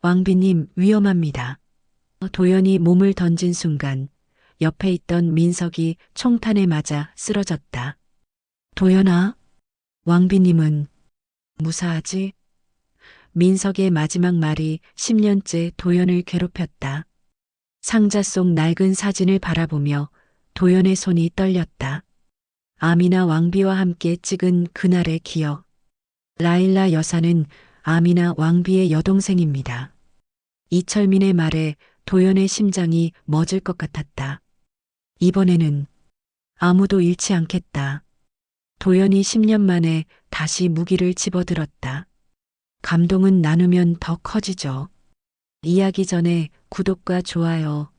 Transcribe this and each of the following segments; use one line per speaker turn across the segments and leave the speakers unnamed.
왕비님, 위험합니다. 도연이 몸을 던진 순간 옆에 있던 민석이 총탄에 맞아 쓰러졌다. 도연아, 왕비님은 무사하지? 민석의 마지막 말이 10년째 도연을 괴롭혔다. 상자 속 낡은 사진을 바라보며 도연의 손이 떨렸다. 아미나 왕비와 함께 찍은 그날의 기억. 라일라 여사는 아미나 왕비의 여동생입니다. 이철민의 말에 도연의 심장이 멎을 것 같았다. 이번에는 아무도 잃지 않겠다. 도연이 10년 만에 다시 무기를 집어들었다. 감동은 나누면 더 커지죠. 이야기 전에 구독과 좋아요,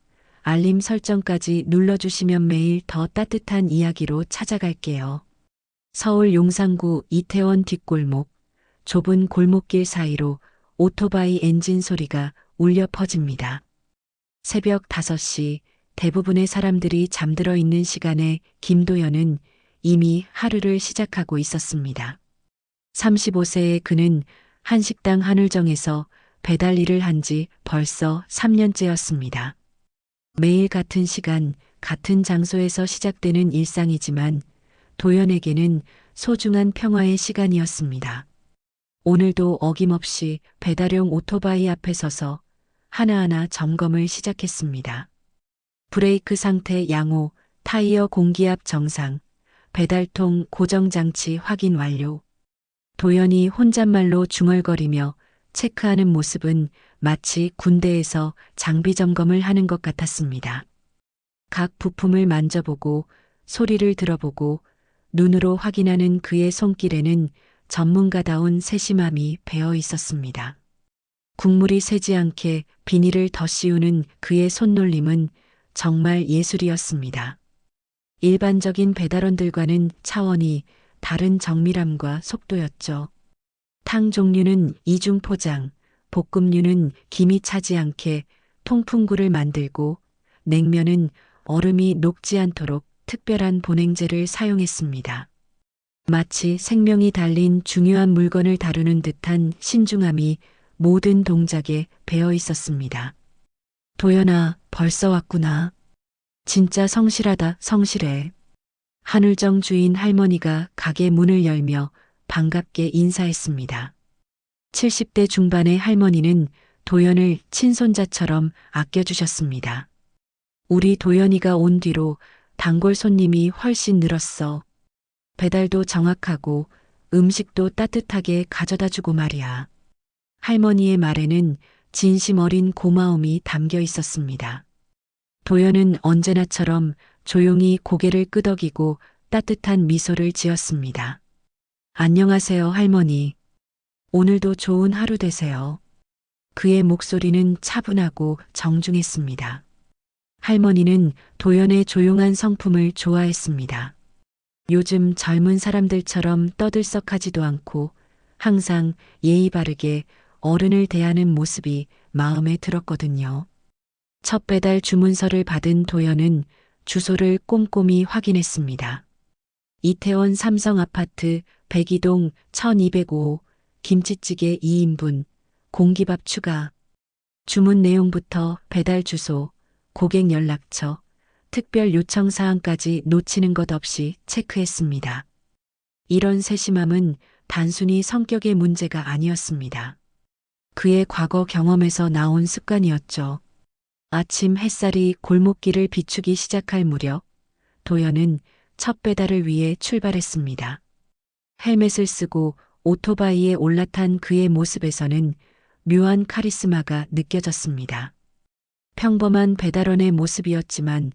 알림 설정까지 눌러주시면 매일 더 따뜻한 이야기로 찾아갈게요. 서울 용산구 이태원 뒷골목, 좁은 골목길 사이로 오토바이 엔진 소리가 울려 퍼집니다. 새벽 5시 대부분의 사람들이 잠들어 있는 시간에 김도연은 이미 하루를 시작하고 있었습니다. 35세의 그는 한식당 한울정에서 배달 일을 한 지 벌써 3년째였습니다. 매일 같은 시간, 같은 장소에서 시작되는 일상이지만 도연에게는 소중한 평화의 시간이었습니다. 오늘도 어김없이 배달용 오토바이 앞에 서서 하나하나 점검을 시작했습니다. 브레이크 상태 양호, 타이어 공기압 정상, 배달통 고정장치 확인 완료. 도연이 혼잣말로 중얼거리며 체크하는 모습은 마치 군대에서 장비 점검을 하는 것 같았습니다. 각 부품을 만져보고 소리를 들어보고 눈으로 확인하는 그의 손길에는 전문가다운 세심함이 배어 있었습니다. 국물이 새지 않게 비닐을 더 씌우는 그의 손놀림은 정말 예술이었습니다. 일반적인 배달원들과는 차원이 다른 정밀함과 속도였죠. 탕 종류는 이중 포장, 볶음류는 김이 차지 않게 통풍구를 만들고 냉면은 얼음이 녹지 않도록 특별한 보냉제를 사용했습니다. 마치 생명이 달린 중요한 물건을 다루는 듯한 신중함이 모든 동작에 배어 있었습니다. 도연아, 벌써 왔구나. 진짜 성실하다, 성실해. 한울정 주인 할머니가 가게 문을 열며 반갑게 인사했습니다. 70대 중반의 할머니는 도연을 친손자처럼 아껴주셨습니다. 우리 도연이가 온 뒤로 단골 손님이 훨씬 늘었어. 배달도 정확하고 음식도 따뜻하게 가져다 주고 말이야. 할머니의 말에는 진심 어린 고마움이 담겨 있었습니다. 도연은 언제나처럼 조용히 고개를 끄덕이고 따뜻한 미소를 지었습니다. 안녕하세요, 할머니. 오늘도 좋은 하루 되세요. 그의 목소리는 차분하고 정중했습니다. 할머니는 도연의 조용한 성품을 좋아했습니다. 요즘 젊은 사람들처럼 떠들썩하지도 않고 항상 예의 바르게 어른을 대하는 모습이 마음에 들었거든요. 첫 배달 주문서를 받은 도연은 주소를 꼼꼼히 확인했습니다. 이태원 삼성아파트 102동 1205 김치찌개 2인분, 공기밥 추가. 주문 내용부터 배달 주소, 고객 연락처, 특별 요청 사항까지 놓치는 것 없이 체크했습니다. 이런 세심함은 단순히 성격의 문제가 아니었습니다. 그의 과거 경험에서 나온 습관이었죠. 아침 햇살이 골목길을 비추기 시작할 무렵 도연은 첫 배달을 위해 출발했습니다. 헬멧을 쓰고 오토바이에 올라탄 그의 모습에서는 묘한 카리스마가 느껴졌습니다. 평범한 배달원의 모습이었지만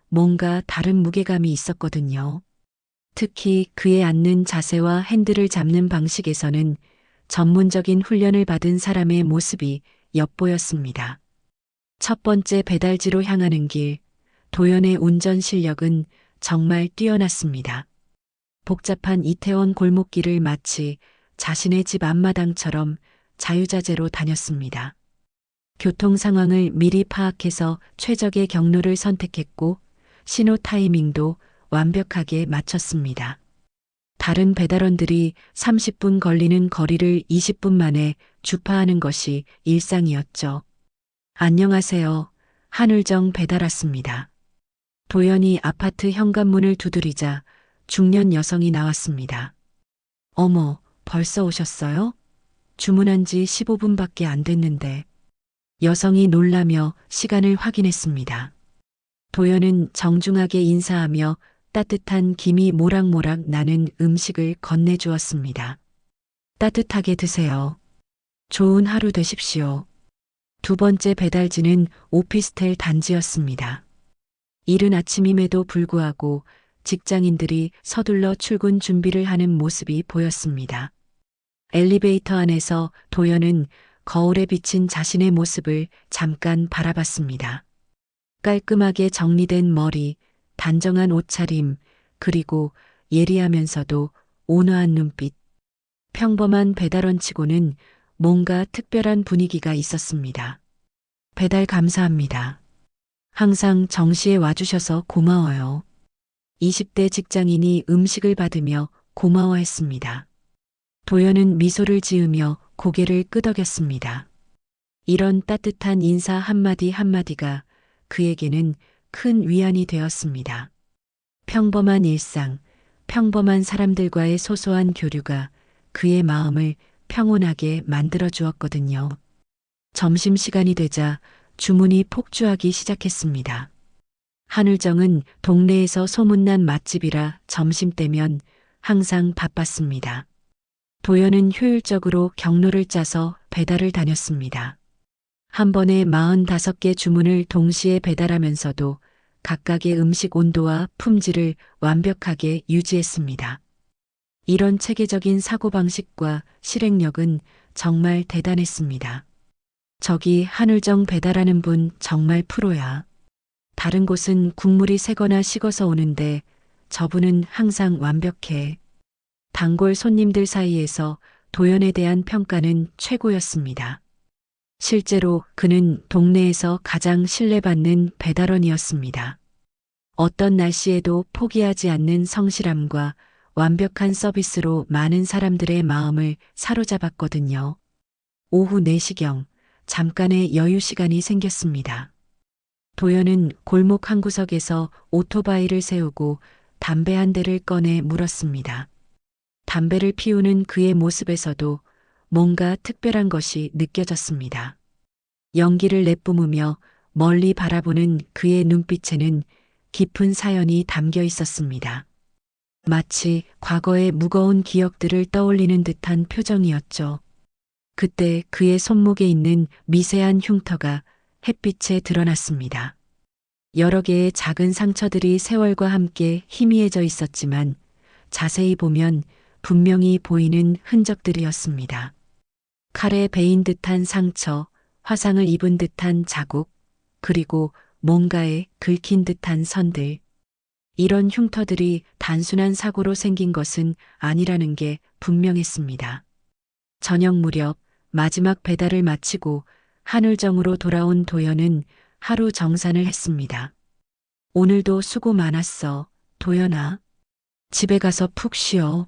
뭔가 다른 무게감이 있었거든요. 특히 그의 앉는 자세와 핸들을 잡는 방식에서는 전문적인 훈련을 받은 사람의 모습이 엿보였습니다. 첫 번째 배달지로 향하는 길, 도연의 운전 실력은 정말 뛰어났습니다. 복잡한 이태원 골목길을 마치 자신의 집 앞마당처럼 자유자재로 다녔습니다. 교통 상황을 미리 파악해서 최적의 경로를 선택했고 신호 타이밍도 완벽하게 맞췄습니다. 다른 배달원들이 30분 걸리는 거리를 20분 만에 주파하는 것이 일상이었죠. 안녕하세요. 한울정 배달 왔습니다. 도연이 아파트 현관문을 두드리자 중년 여성이 나왔습니다. 어머, 벌써 오셨어요? 주문한 지 15분밖에 안 됐는데. 여성이 놀라며 시간을 확인했습니다. 도연은 정중하게 인사하며 따뜻한 김이 모락모락 나는 음식을 건네주었습니다. 따뜻하게 드세요. 좋은 하루 되십시오. 두 번째 배달지는 오피스텔 단지였습니다. 이른 아침임에도 불구하고 직장인들이 서둘러 출근 준비를 하는 모습이 보였습니다. 엘리베이터 안에서 도연은 거울에 비친 자신의 모습을 잠깐 바라봤습니다. 깔끔하게 정리된 머리, 단정한 옷차림, 그리고 예리하면서도 온화한 눈빛. 평범한 배달원 치고는 뭔가 특별한 분위기가 있었습니다. 배달 감사합니다. 항상 정시에 와주셔서 고마워요. 20대 직장인이 음식을 받으며 고마워했습니다. 도연은 미소를 지으며 고개를 끄덕였습니다. 이런 따뜻한 인사 한마디 한마디가 그에게는 큰 위안이 되었습니다. 평범한 일상, 평범한 사람들과의 소소한 교류가 그의 마음을 평온하게 만들어 주었거든요. 점심시간이 되자 주문이 폭주하기 시작했습니다. 한울정은 동네에서 소문난 맛집이라 점심때면 항상 바빴습니다. 도연은 효율적으로 경로를 짜서 배달을 다녔습니다. 한 번에 45개 주문을 동시에 배달하면서도 각각의 음식 온도와 품질을 완벽하게 유지했습니다. 이런 체계적인 사고방식과 실행력은 정말 대단했습니다. 저기 한울정 배달하는 분 정말 프로야. 다른 곳은 국물이 새거나 식어서 오는데 저분은 항상 완벽해. 단골 손님들 사이에서 도연에 대한 평가는 최고였습니다. 실제로 그는 동네에서 가장 신뢰받는 배달원이었습니다. 어떤 날씨에도 포기하지 않는 성실함과 완벽한 서비스로 많은 사람들의 마음을 사로잡았거든요. 오후 4시경 잠깐의 여유 시간이 생겼습니다. 도연은 골목 한 구석에서 오토바이를 세우고 담배 한 대를 꺼내 물었습니다. 담배를 피우는 그의 모습에서도 뭔가 특별한 것이 느껴졌습니다. 연기를 내뿜으며 멀리 바라보는 그의 눈빛에는 깊은 사연이 담겨 있었습니다. 마치 과거의 무거운 기억들을 떠올리는 듯한 표정이었죠. 그때 그의 손목에 있는 미세한 흉터가 햇빛에 드러났습니다. 여러 개의 작은 상처들이 세월과 함께 희미해져 있었지만 자세히 보면 분명히 보이는 흔적들이었습니다. 칼에 베인 듯한 상처, 화상을 입은 듯한 자국, 그리고 뭔가에 긁힌 듯한 선들. 이런 흉터들이 단순한 사고로 생긴 것은 아니라는 게 분명했습니다. 저녁 무렵 마지막 배달을 마치고 한울정으로 돌아온 도연은 하루 정산을 했습니다. 오늘도 수고 많았어, 도연아. 집에 가서 푹 쉬어.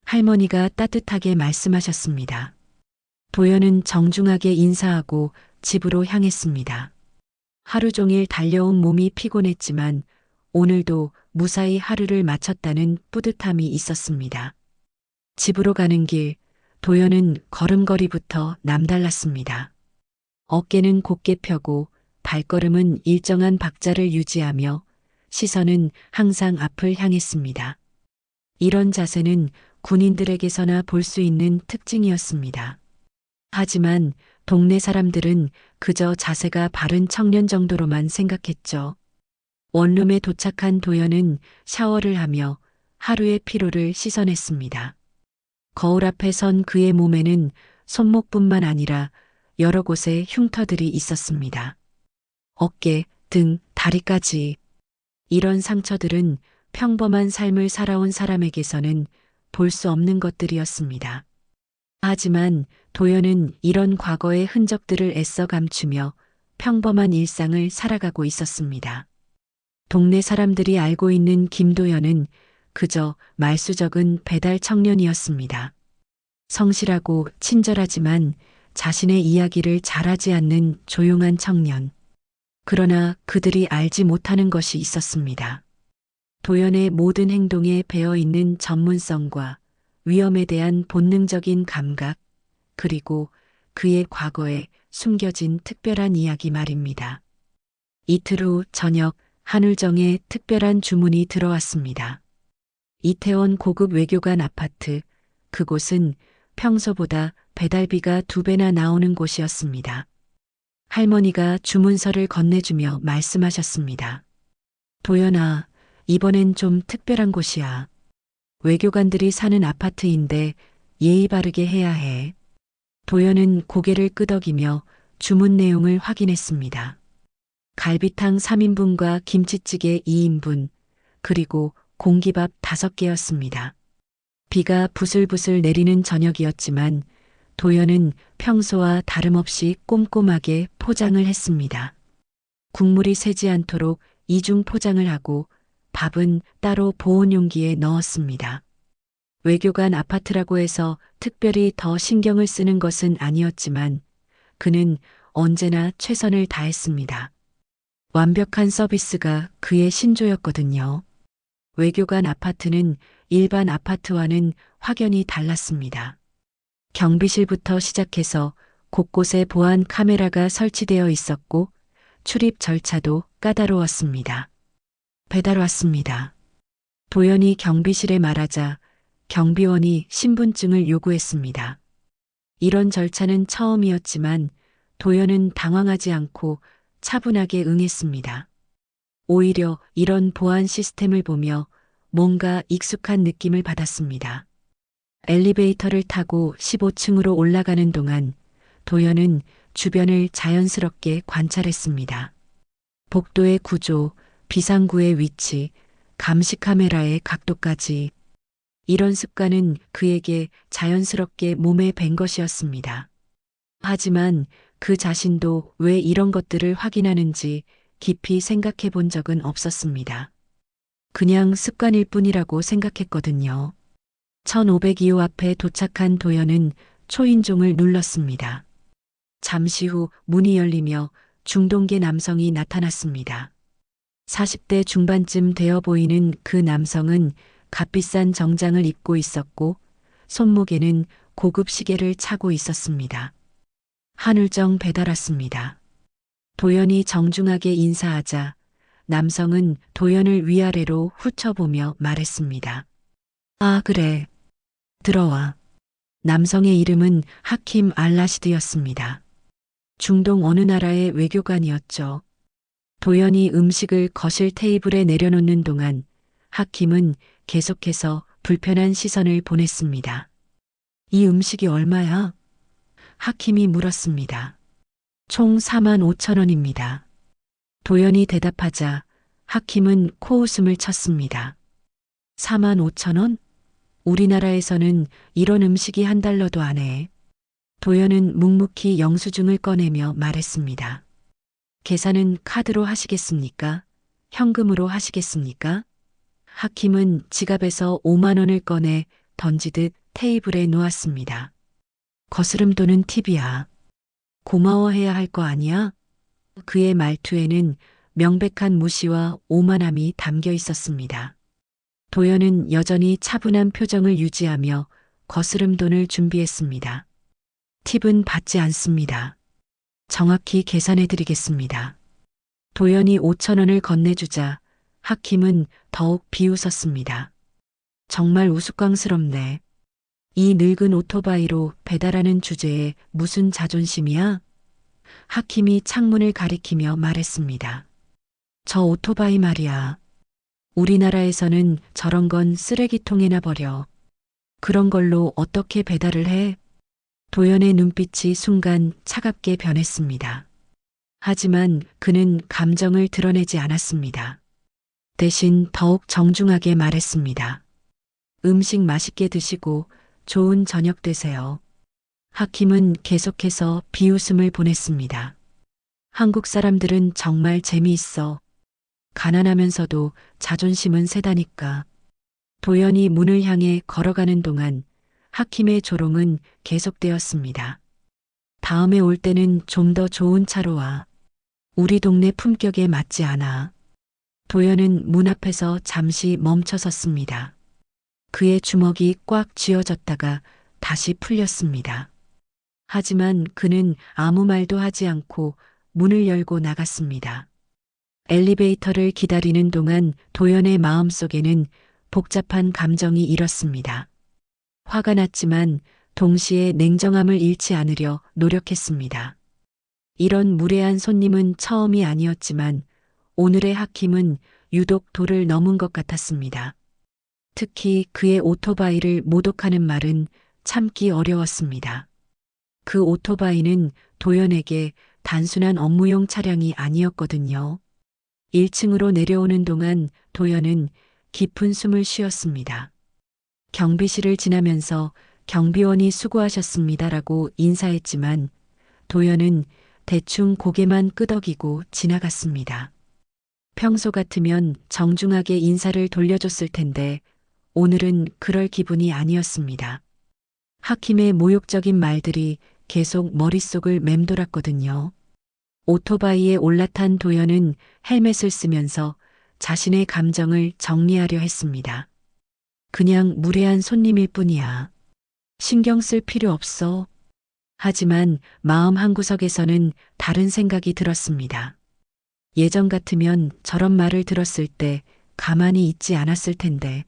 할머니가 따뜻하게 말씀하셨습니다. 도연은 정중하게 인사하고 집으로 향했습니다. 하루 종일 달려온 몸이 피곤했지만 오늘도 무사히 하루를 마쳤다는 뿌듯함이 있었습니다. 집으로 가는 길, 도연은 걸음걸이부터 남달랐습니다. 어깨는 곧게 펴고 발걸음은 일정한 박자를 유지하며 시선은 항상 앞을 향했습니다. 이런 자세는 군인들에게서나 볼 수 있는 특징이었습니다. 하지만 동네 사람들은 그저 자세가 바른 청년 정도로만 생각했죠. 원룸에 도착한 도연은 샤워를 하며 하루의 피로를 씻어냈습니다. 거울 앞에 선 그의 몸에는 손목뿐만 아니라 여러 곳에 흉터들이 있었습니다. 어깨, 등, 다리까지. 이런 상처들은 평범한 삶을 살아온 사람에게서는 볼 수 없는 것들이었습니다. 하지만 도연은 이런 과거의 흔적들을 애써 감추며 평범한 일상을 살아가고 있었습니다. 동네 사람들이 알고 있는 김도연은 그저 말수적은 배달 청년이었습니다. 성실하고 친절하지만 자신의 이야기를 잘하지 않는 조용한 청년. 그러나 그들이 알지 못하는 것이 있었습니다. 도연의 모든 행동에 배어 있는 전문성과 위험에 대한 본능적인 감각, 그리고 그의 과거에 숨겨진 특별한 이야기 말입니다. 이틀 후 저녁 한울정에 특별한 주문이 들어왔습니다. 이태원 고급 외교관 아파트, 그곳은 평소보다 배달비가 2배나 나오는 곳이었습니다. 할머니가 주문서를 건네주며 말씀하셨습니다. 도연아, 이번엔 좀 특별한 곳이야. 외교관들이 사는 아파트인데 예의 바르게 해야 해. 도연은 고개를 끄덕이며 주문 내용을 확인했습니다. 갈비탕 3인분과 김치찌개 2인분, 그리고 공기밥 5개였습니다. 비가 부슬부슬 내리는 저녁이었지만 도연은 평소와 다름없이 꼼꼼하게 포장을 했습니다. 국물이 새지 않도록 이중 포장을 하고 밥은 따로 보온 용기에 넣었습니다. 외교관 아파트라고 해서 특별히 더 신경을 쓰는 것은 아니었지만 그는 언제나 최선을 다했습니다. 완벽한 서비스가 그의 신조였거든요. 외교관 아파트는 일반 아파트와는 확연히 달랐습니다. 경비실부터 시작해서 곳곳에 보안 카메라가 설치되어 있었고 출입 절차도 까다로웠습니다. 배달 왔습니다. 도연이 경비실에 말하자 경비원이 신분증을 요구했습니다. 이런 절차는 처음이었지만 도연은 당황하지 않고 차분하게 응했습니다. 오히려 이런 보안 시스템을 보며 뭔가 익숙한 느낌을 받았습니다. 엘리베이터를 타고 15층으로 올라가는 동안 도연은 주변을 자연스럽게 관찰했습니다. 복도의 구조, 비상구의 위치, 감시 카메라의 각도까지 이런 습관은 그에게 자연스럽게 몸에 밴 것이었습니다. 하지만 그 자신도 왜 이런 것들을 확인하는지 깊이 생각해 본 적은 없었습니다. 그냥 습관일 뿐이라고 생각했거든요. 1502호 앞에 도착한 도연은 초인종을 눌렀습니다. 잠시 후 문이 열리며 중동계 남성이 나타났습니다. 40대 중반쯤 되어 보이는 그 남성은 값비싼 정장을 입고 있었고 손목에는 고급 시계를 차고 있었습니다. 한울정 배달 왔습니다. 도연이 정중하게 인사하자 남성은 도연을 위아래로 훑어보며 말했습니다. 아, 그래. 들어와. 남성의 이름은 하킴 알라시드였습니다. 중동 어느 나라의 외교관이었죠. 도연이 음식을 거실 테이블에 내려놓는 동안 하킴은 계속해서 불편한 시선을 보냈습니다. 이 음식이 얼마야? 하킴이 물었습니다. 총 45,000원입니다. 도연이 대답하자 하킴은 코웃음을 쳤습니다. 45,000원? 우리나라에서는 이런 음식이 $1도 안 해. 도연은 묵묵히 영수증을 꺼내며 말했습니다. 계산은 카드로 하시겠습니까? 현금으로 하시겠습니까? 하킴은 지갑에서 5만 원을 꺼내 던지듯 테이블에 놓았습니다. 거스름 돈은 팁이야. 고마워해야 할 거 아니야? 그의 말투에는 명백한 무시와 오만함이 담겨 있었습니다. 도연은 여전히 차분한 표정을 유지하며 거스름 돈을 준비했습니다. 팁은 받지 않습니다. 정확히 계산해 드리겠습니다. 도연이 5,000원을 건네주자 하킴은 더욱 비웃었습니다. 정말 우스꽝스럽네. 이 늙은 오토바이로 배달하는 주제에 무슨 자존심이야? 하킴이 창문을 가리키며 말했습니다. 저 오토바이 말이야. 우리나라에서는 저런 건 쓰레기통에나 버려. 그런 걸로 어떻게 배달을 해? 도연의 눈빛이 순간 차갑게 변했습니다. 하지만 그는 감정을 드러내지 않았습니다. 대신 더욱 정중하게 말했습니다. 음식 맛있게 드시고 좋은 저녁 되세요. 하킴은 계속해서 비웃음을 보냈습니다. 한국 사람들은 정말 재미있어. 가난하면서도 자존심은 세다니까. 도연이 문을 향해 걸어가는 동안 하킴의 조롱은 계속되었습니다. 다음에 올 때는 좀 더 좋은 차로 와. 우리 동네 품격에 맞지 않아. 도연은 문 앞에서 잠시 멈춰섰습니다. 그의 주먹이 꽉 쥐어졌다가 다시 풀렸습니다. 하지만 그는 아무 말도 하지 않고 문을 열고 나갔습니다. 엘리베이터를 기다리는 동안 도연의 마음속에는 복잡한 감정이 일었습니다. 화가 났지만 동시에 냉정함을 잃지 않으려 노력했습니다. 이런 무례한 손님은 처음이 아니었지만 오늘의 하킴은 유독 도를 넘은 것 같았습니다. 특히 그의 오토바이를 모독하는 말은 참기 어려웠습니다. 그 오토바이는 도연에게 단순한 업무용 차량이 아니었거든요. 1층으로 내려오는 동안 도연은 깊은 숨을 쉬었습니다. 경비실을 지나면서 경비원이 수고하셨습니다라고 인사했지만 도연은 대충 고개만 끄덕이고 지나갔습니다. 평소 같으면 정중하게 인사를 돌려줬을 텐데 오늘은 그럴 기분이 아니었습니다. 하킴의 모욕적인 말들이 계속 머릿속을 맴돌았거든요. 오토바이에 올라탄 도연은 헬멧을 쓰면서 자신의 감정을 정리하려 했습니다. 그냥 무례한 손님일 뿐이야. 신경 쓸 필요 없어. 하지만 마음 한구석에서는 다른 생각이 들었습니다. 예전 같으면 저런 말을 들었을 때 가만히 있지 않았을 텐데.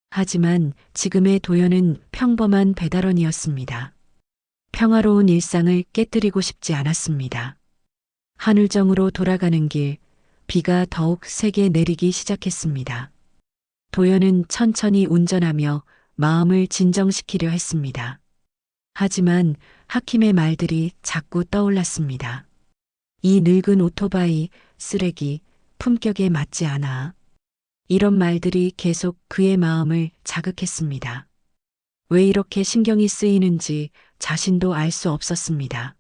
하지만 지금의 도연은 평범한 배달원이었습니다. 평화로운 일상을 깨뜨리고 싶지 않았습니다. 한울정으로 돌아가는 길, 비가 더욱 세게 내리기 시작했습니다. 도연은 천천히 운전하며 마음을 진정시키려 했습니다. 하지만 하킴의 말들이 자꾸 떠올랐습니다. 이 늙은 오토바이, 쓰레기, 품격에 맞지 않아. 이런 말들이 계속 그의 마음을 자극했습니다. 왜 이렇게 신경이 쓰이는지 자신도 알 수 없었습니다.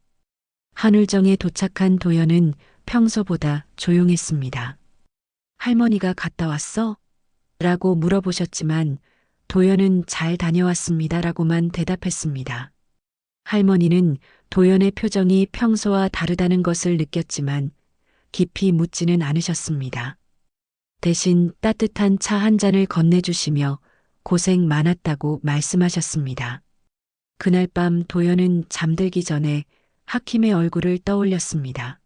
한울정에 도착한 도연은 평소보다 조용했습니다. 할머니가 갔다 왔어? 라고 물어보셨지만 도연은 잘 다녀왔습니다 라고만 대답했습니다. 할머니는 도연의 표정이 평소와 다르다는 것을 느꼈지만 깊이 묻지는 않으셨습니다. 대신 따뜻한 차 한 잔을 건네주시며 고생 많았다고 말씀하셨습니다. 그날 밤 도연은 잠들기 전에 하킴의 얼굴을 떠올렸습니다.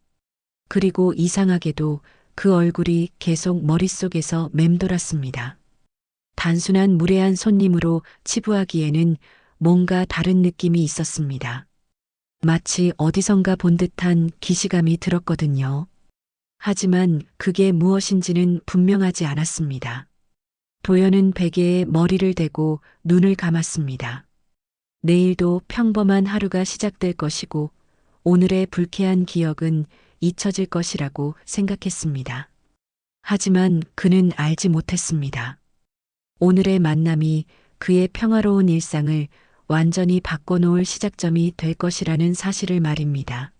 그리고 이상하게도 그 얼굴이 계속 머릿속에서 맴돌았습니다. 단순한 무례한 손님으로 치부하기에는 뭔가 다른 느낌이 있었습니다. 마치 어디선가 본 듯한 기시감이 들었거든요. 하지만 그게 무엇인지는 분명하지 않았습니다. 도연은 베개에 머리를 대고 눈을 감았습니다. 내일도 평범한 하루가 시작될 것이고 오늘의 불쾌한 기억은 잊혀질 것이라고 생각했습니다. 하지만 그는 알지 못했습니다. 오늘의 만남이 그의 평화로운 일상을 완전히 바꿔놓을 시작점이 될 것이라는 사실을 말입니다.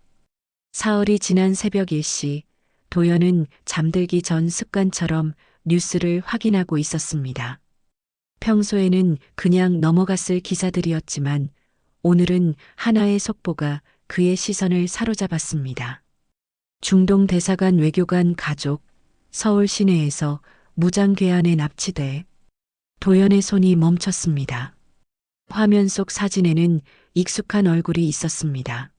사흘이 지난 새벽 1시, 도연은 잠들기 전 습관처럼 뉴스를 확인하고 있었습니다. 평소에는 그냥 넘어갔을 기사들이었지만 오늘은 하나의 속보가 그의 시선을 사로잡았습니다. 중동 대사관 외교관 가족, 서울 시내에서 무장괴한에 납치돼. 도연의 손이 멈췄습니다. 화면 속 사진에는 익숙한 얼굴이 있었습니다.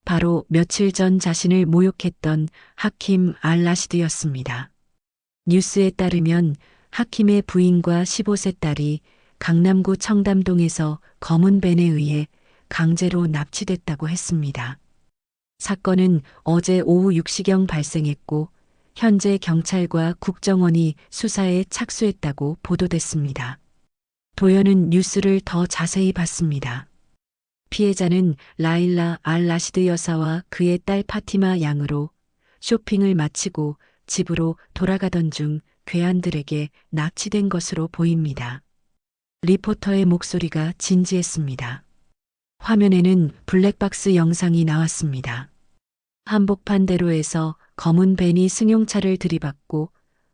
바로 며칠 전 자신을 모욕했던 하킴 알-라시드였습니다. 뉴스에 따르면 하킴의 부인과 15세 딸이 강남구 청담동에서 검은 벤에 의해 강제로 납치됐다고 했습니다. 사건은 어제 오후 6시경 발생했고 현재 경찰과 국정원이 수사에 착수했다고 보도됐습니다. 도연은 뉴스를 더 자세히 봤습니다. 피해자는 라일라 알-라시드 여사와 그의 딸 파티마 양으로 쇼핑을 마치고 집으로 돌아가던 중 괴한들에게 납치된 것으로 보입니다. 리포터의 목소리가 진지했습니다. 화면에는 블랙박스 영상이 나왔습니다. 한복판대로에서 검은 벤이 승용차를 들이받고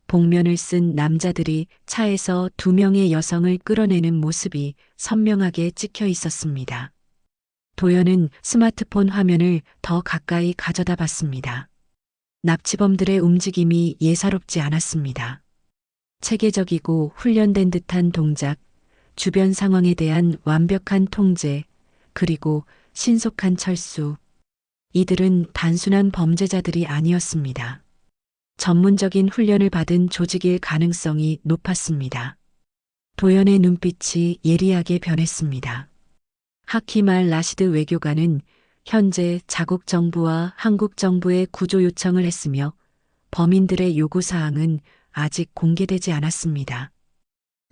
복면을 쓴 남자들이 차에서 두 명의 여성을 끌어내는 모습이 선명하게 찍혀 있었습니다. 도연은 스마트폰 화면을 더 가까이 가져다 봤습니다. 납치범들의 움직임이 예사롭지 않았습니다. 체계적이고 훈련된 듯한 동작, 주변 상황에 대한 완벽한 통제, 그리고 신속한 철수. 이들은 단순한 범죄자들이 아니었습니다. 전문적인 훈련을 받은 조직일 가능성이 높았습니다. 도연의 눈빛이 예리하게 변했습니다. 하킴 알 라시드 외교관은 현재 자국 정부와 한국 정부에 구조 요청을 했으며 범인들의 요구 사항은 아직 공개되지 않았습니다.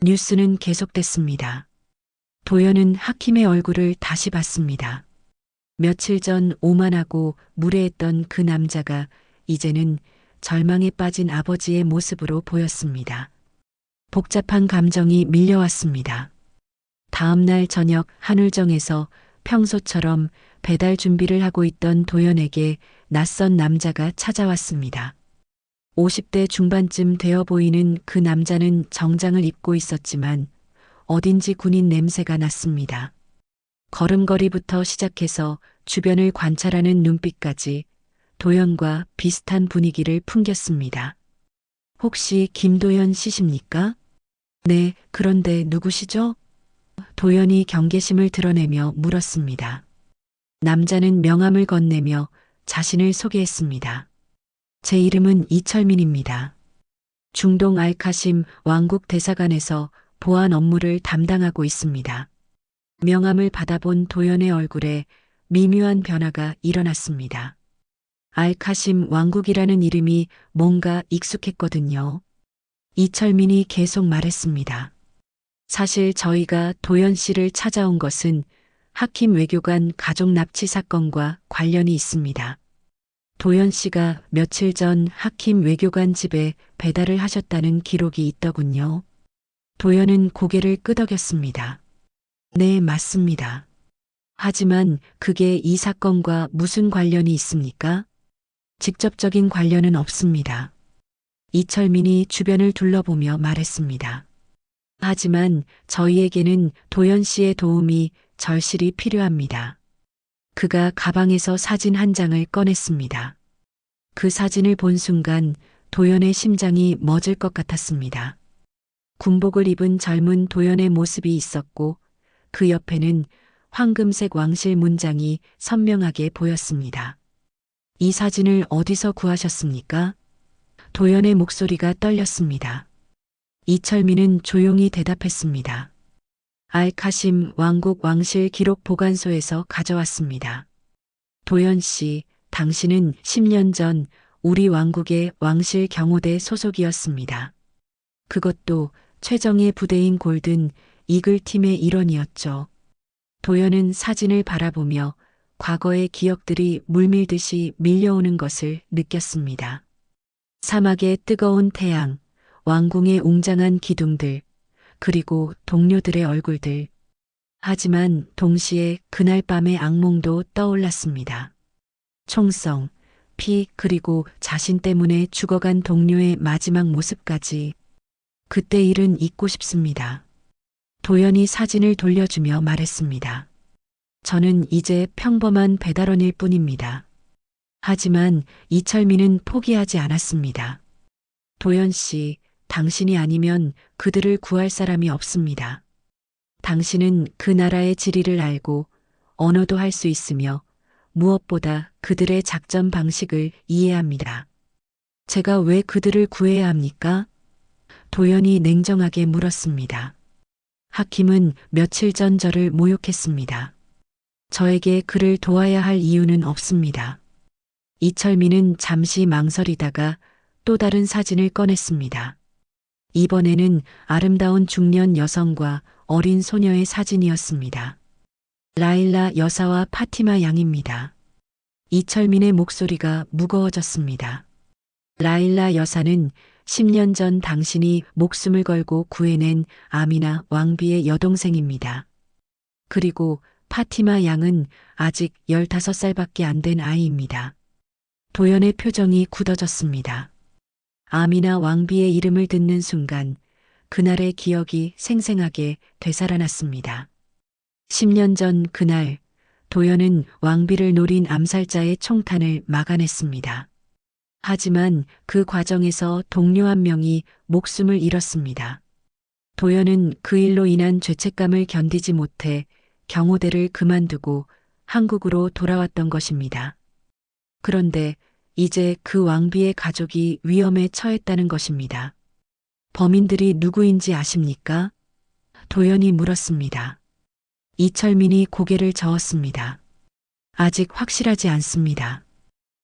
뉴스는 계속됐습니다. 도연은 하킴의 얼굴을 다시 봤습니다. 며칠 전 오만하고 무례했던 그 남자가 이제는 절망에 빠진 아버지의 모습으로 보였습니다. 복잡한 감정이 밀려왔습니다. 다음 날 저녁 한울정에서 평소처럼 배달 준비를 하고 있던 도연에게 낯선 남자가 찾아왔습니다. 50대 중반쯤 되어 보이는 그 남자는 정장을 입고 있었지만 어딘지 군인 냄새가 났습니다. 걸음걸이부터 시작해서 주변을 관찰하는 눈빛까지 도연과 비슷한 분위기를 풍겼습니다. 혹시 김도연 씨십니까? 네, 그런데 누구시죠? 도연이 경계심을 드러내며 물었습니다. 남자는 명함을 건네며 자신을 소개했습니다. 제 이름은 이철민입니다. 중동 알카심 왕국 대사관에서 보안 업무를 담당하고 있습니다. 명함을 받아본 도연의 얼굴에 미묘한 변화가 일어났습니다. 알카심 왕국이라는 이름이 뭔가 익숙했거든요. 이철민이 계속 말했습니다. 사실 저희가 도연 씨를 찾아온 것은 하킴 외교관 가족 납치 사건과 관련이 있습니다. 도연 씨가 며칠 전 하킴 외교관 집에 배달을 하셨다는 기록이 있더군요. 도연은 고개를 끄덕였습니다. 네, 맞습니다. 하지만 그게 이 사건과 무슨 관련이 있습니까? 직접적인 관련은 없습니다. 이철민이 주변을 둘러보며 말했습니다. 하지만 저희에게는 도연 씨의 도움이 절실히 필요합니다. 그가 가방에서 사진 한 장을 꺼냈습니다. 그 사진을 본 순간 도연의 심장이 멎을 것 같았습니다. 군복을 입은 젊은 도연의 모습이 있었고 그 옆에는 황금색 왕실 문장이 선명하게 보였습니다. 이 사진을 어디서 구하셨습니까? 도연의 목소리가 떨렸습니다. 이철민은 조용히 대답했습니다. 알카심 왕국 왕실 기록 보관소에서 가져왔습니다. 도연 씨, 당신은 10년 전 우리 왕국의 왕실 경호대 소속이었습니다. 그것도 최정예 부대인 골든 이글 팀의 일원이었죠. 도연은 사진을 바라보며 과거의 기억들이 물밀듯이 밀려오는 것을 느꼈습니다. 사막의 뜨거운 태양, 왕궁의 웅장한 기둥들, 그리고 동료들의 얼굴들. 하지만 동시에 그날 밤의 악몽도 떠올랐습니다. 총성, 피, 그리고 자신 때문에 죽어간 동료의 마지막 모습까지. 그때 일은 잊고 싶습니다. 도연이 사진을 돌려주며 말했습니다. 저는 이제 평범한 배달원일 뿐입니다. 하지만 이철민은 포기하지 않았습니다. 도연 씨, 당신이 아니면 그들을 구할 사람이 없습니다. 당신은 그 나라의 지리를 알고 언어도 할 수 있으며 무엇보다 그들의 작전 방식을 이해합니다. 제가 왜 그들을 구해야 합니까? 도연이 냉정하게 물었습니다. 하킴은 며칠 전 저를 모욕했습니다. 저에게 그를 도와야 할 이유는 없습니다. 이철민은 잠시 망설이다가 또 다른 사진을 꺼냈습니다. 이번에는 아름다운 중년 여성과 어린 소녀의 사진이었습니다. 라일라 여사와 파티마 양입니다. 이철민의 목소리가 무거워졌습니다. 라일라 여사는 10년 전 당신이 목숨을 걸고 구해낸 아미나 왕비의 여동생입니다. 그리고 파티마 양은 아직 15살밖에 안 된 아이입니다. 도연의 표정이 굳어졌습니다. 아미나 왕비의 이름을 듣는 순간 그날의 기억이 생생하게 되살아났습니다. 10년 전 그날 도연은 왕비를 노린 암살자의 총탄을 막아냈습니다. 하지만 그 과정에서 동료 한 명이 목숨을 잃었습니다. 도연은 그 일로 인한 죄책감을 견디지 못해 경호대를 그만두고 한국으로 돌아왔던 것입니다. 그런데 이제 그 왕비의 가족이 위험에 처했다는 것입니다. 범인들이 누구인지 아십니까? 도연이 물었습니다. 이철민이 고개를 저었습니다. 아직 확실하지 않습니다.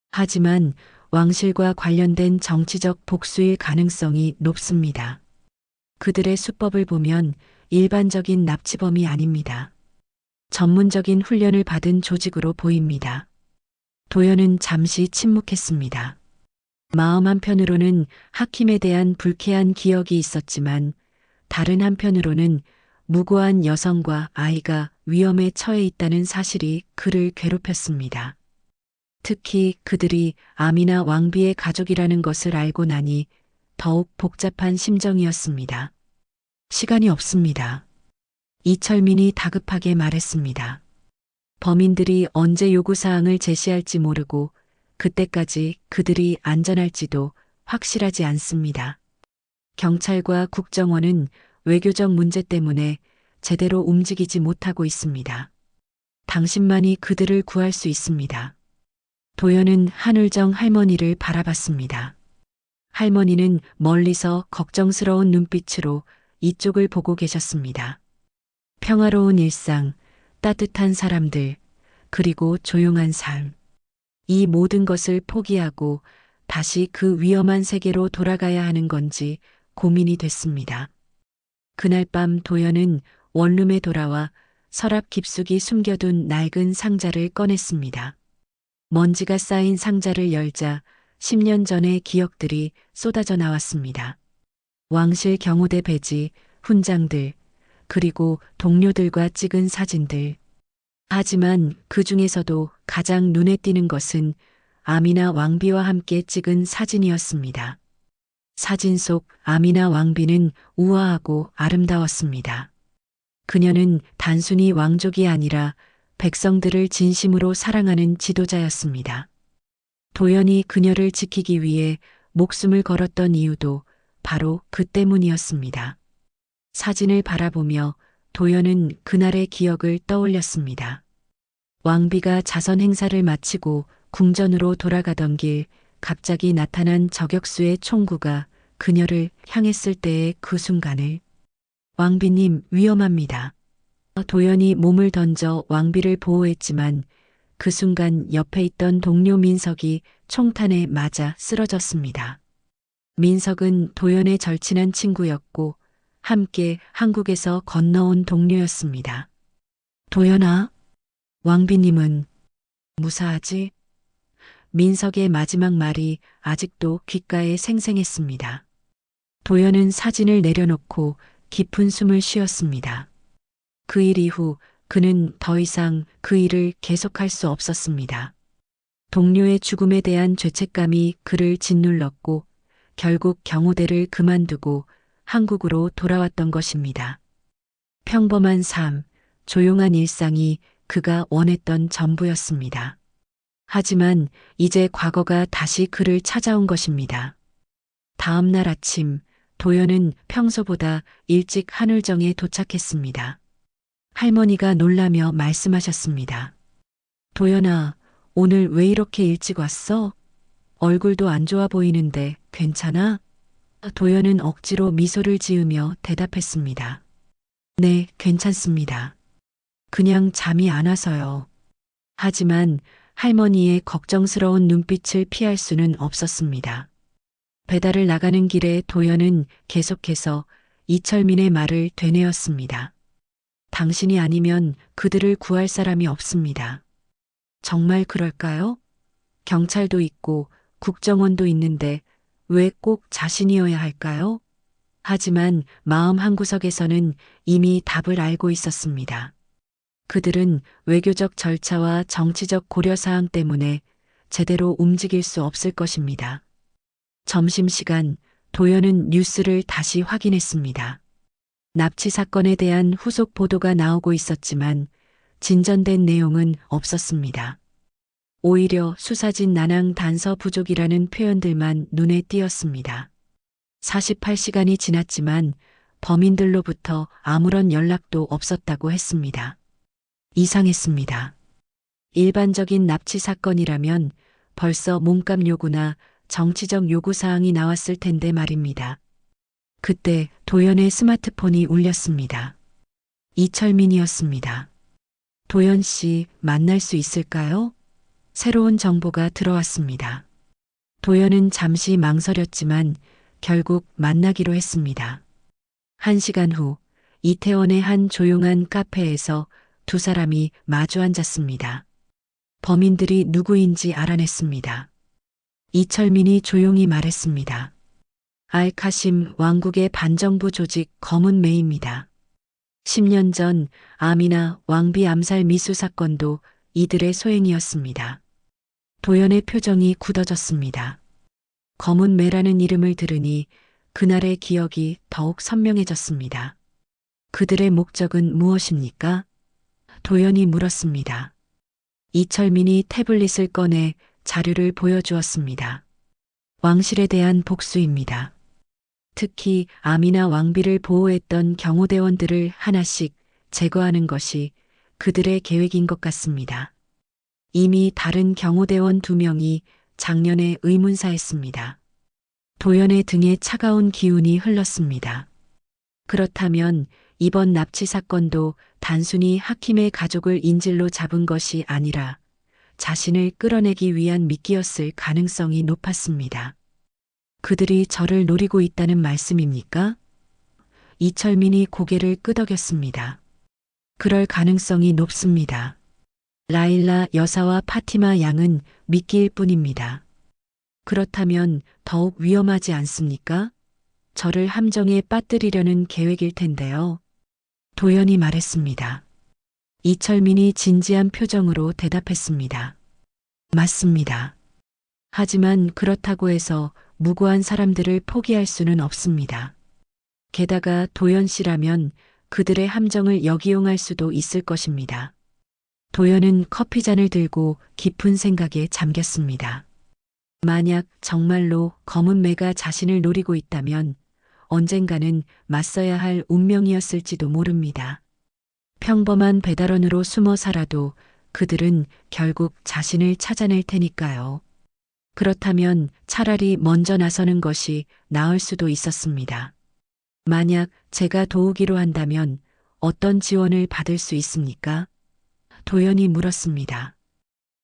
하지만 왕실과 관련된 정치적 복수일 가능성이 높습니다. 그들의 수법을 보면 일반적인 납치범이 아닙니다. 전문적인 훈련을 받은 조직으로 보입니다. 도연은 잠시 침묵했습니다. 마음 한편으로는 하킴에 대한 불쾌한 기억이 있었지만 다른 한편으로는 무고한 여성과 아이가 위험에 처해 있다는 사실이 그를 괴롭혔습니다. 특히 그들이 아미나 왕비의 가족이라는 것을 알고 나니 더욱 복잡한 심정이었습니다. 시간이 없습니다. 이철민이 다급하게 말했습니다. 범인들이 언제 요구사항을 제시할지 모르고 그때까지 그들이 안전할지도 확실하지 않습니다. 경찰과 국정원은 외교적 문제 때문에 제대로 움직이지 못하고 있습니다. 당신만이 그들을 구할 수 있습니다. 도연은 한울정 할머니를 바라봤습니다. 할머니는 멀리서 걱정스러운 눈빛으로 이쪽을 보고 계셨습니다. 평화로운 일상, 따뜻한 사람들, 그리고 조용한 삶. 이 모든 것을 포기하고 다시 그 위험한 세계로 돌아가야 하는 건지 고민이 됐습니다. 그날 밤 도연은 원룸에 돌아와 서랍 깊숙이 숨겨둔 낡은 상자를 꺼냈습니다. 먼지가 쌓인 상자를 열자 10년 전의 기억들이 쏟아져 나왔습니다. 왕실 경호대 배지, 훈장들, 그리고 동료들과 찍은 사진들. 하지만 그 중에서도 가장 눈에 띄는 것은 아미나 왕비와 함께 찍은 사진이었습니다. 사진 속 아미나 왕비는 우아하고 아름다웠습니다. 그녀는 단순히 왕족이 아니라 백성들을 진심으로 사랑하는 지도자였습니다. 도연이 그녀를 지키기 위해 목숨을 걸었던 이유도 바로 그 때문이었습니다. 사진을 바라보며 도연은 그날의 기억을 떠올렸습니다. 왕비가 자선 행사를 마치고 궁전으로 돌아가던 길 갑자기 나타난 저격수의 총구가 그녀를 향했을 때의 그 순간을 왕비님 위험합니다. 도연이 몸을 던져 왕비를 보호했지만 그 순간 옆에 있던 동료 민석이 총탄에 맞아 쓰러졌습니다. 민석은 도연의 절친한 친구였고 함께 한국에서 건너온 동료였습니다. 도연아, 왕비님은 무사하지? 민석의 마지막 말이 아직도 귓가에 생생했습니다. 도연은 사진을 내려놓고 깊은 숨을 쉬었습니다. 그 일 이후 그는 더 이상 그 일을 계속할 수 없었습니다. 동료의 죽음에 대한 죄책감이 그를 짓눌렀고 결국 경호대를 그만두고 한국으로 돌아왔던 것입니다. 평범한 삶, 조용한 일상이 그가 원했던 전부였습니다. 하지만 이제 과거가 다시 그를 찾아온 것입니다. 다음 날 아침, 도연은 평소보다 일찍 한울정에 도착했습니다. 할머니가 놀라며 말씀하셨습니다. 도연아, 오늘 왜 이렇게 일찍 왔어? 얼굴도 안 좋아 보이는데 괜찮아? 도연은 억지로 미소를 지으며 대답했습니다. 네, 괜찮습니다. 그냥 잠이 안 와서요. 하지만 할머니의 걱정스러운 눈빛을 피할 수는 없었습니다. 배달을 나가는 길에 도연은 계속해서 이철민의 말을 되뇌었습니다. 당신이 아니면 그들을 구할 사람이 없습니다. 정말 그럴까요? 경찰도 있고 국정원도 있는데 왜 꼭 자신이어야 할까요? 하지만 마음 한구석에서는 이미 답을 알고 있었습니다. 그들은 외교적 절차와 정치적 고려사항 때문에 제대로 움직일 수 없을 것입니다. 점심시간 도연은 뉴스를 다시 확인했습니다. 납치 사건에 대한 후속 보도가 나오고 있었지만 진전된 내용은 없었습니다. 오히려 수사진 난항 단서 부족이라는 표현들만 눈에 띄었습니다. 48시간이 지났지만 범인들로부터 아무런 연락도 없었다고 했습니다. 이상했습니다. 일반적인 납치 사건이라면 벌써 몸값 요구나 정치적 요구사항이 나왔을 텐데 말입니다. 그때 도연의 스마트폰이 울렸습니다. 이철민이었습니다. 도연 씨 만날 수 있을까요? 새로운 정보가 들어왔습니다. 도연은 잠시 망설였지만 결국 만나기로 했습니다. 1시간 후 이태원의 한 조용한 카페에서 두 사람이 마주 앉았습니다. 범인들이 누구인지 알아냈습니다. 이철민이 조용히 말했습니다. 알카심 왕국의 반정부 조직 검은매입니다. 10년 전 아미나 왕비 암살 미수 사건도 이들의 소행이었습니다. 도연의 표정이 굳어졌습니다. 검은매라는 이름을 들으니 그날의 기억이 더욱 선명해졌습니다. 그들의 목적은 무엇입니까? 도연이 물었습니다. 이철민이 태블릿을 꺼내 자료를 보여주었습니다. 왕실에 대한 복수입니다. 특히 아미나 왕비를 보호했던 경호대원들을 하나씩 제거하는 것이 그들의 계획인 것 같습니다. 이미 다른 경호대원 2명이 작년에 의문사했습니다. 도연의 등에 차가운 기운이 흘렀습니다. 그렇다면 이번 납치 사건도 단순히 하킴의 가족을 인질로 잡은 것이 아니라 자신을 끌어내기 위한 미끼였을 가능성이 높았습니다. 그들이 저를 노리고 있다는 말씀입니까? 이철민이 고개를 끄덕였습니다. 그럴 가능성이 높습니다. 라일라 여사와 파티마 양은 미끼일 뿐입니다. 그렇다면 더욱 위험하지 않습니까? 저를 함정에 빠뜨리려는 계획일 텐데요. 도연이 말했습니다. 이철민이 진지한 표정으로 대답했습니다. 맞습니다. 하지만 그렇다고 해서 무고한 사람들을 포기할 수는 없습니다. 게다가 도연 씨라면 그들의 함정을 역이용할 수도 있을 것입니다. 도연은 커피잔을 들고 깊은 생각에 잠겼습니다. 만약 정말로 검은매가 자신을 노리고 있다면 언젠가는 맞서야 할 운명이었을지도 모릅니다. 평범한 배달원으로 숨어 살아도 그들은 결국 자신을 찾아낼 테니까요. 그렇다면 차라리 먼저 나서는 것이 나을 수도 있었습니다. 만약 제가 도우기로 한다면 어떤 지원을 받을 수 있습니까? 도연이 물었습니다.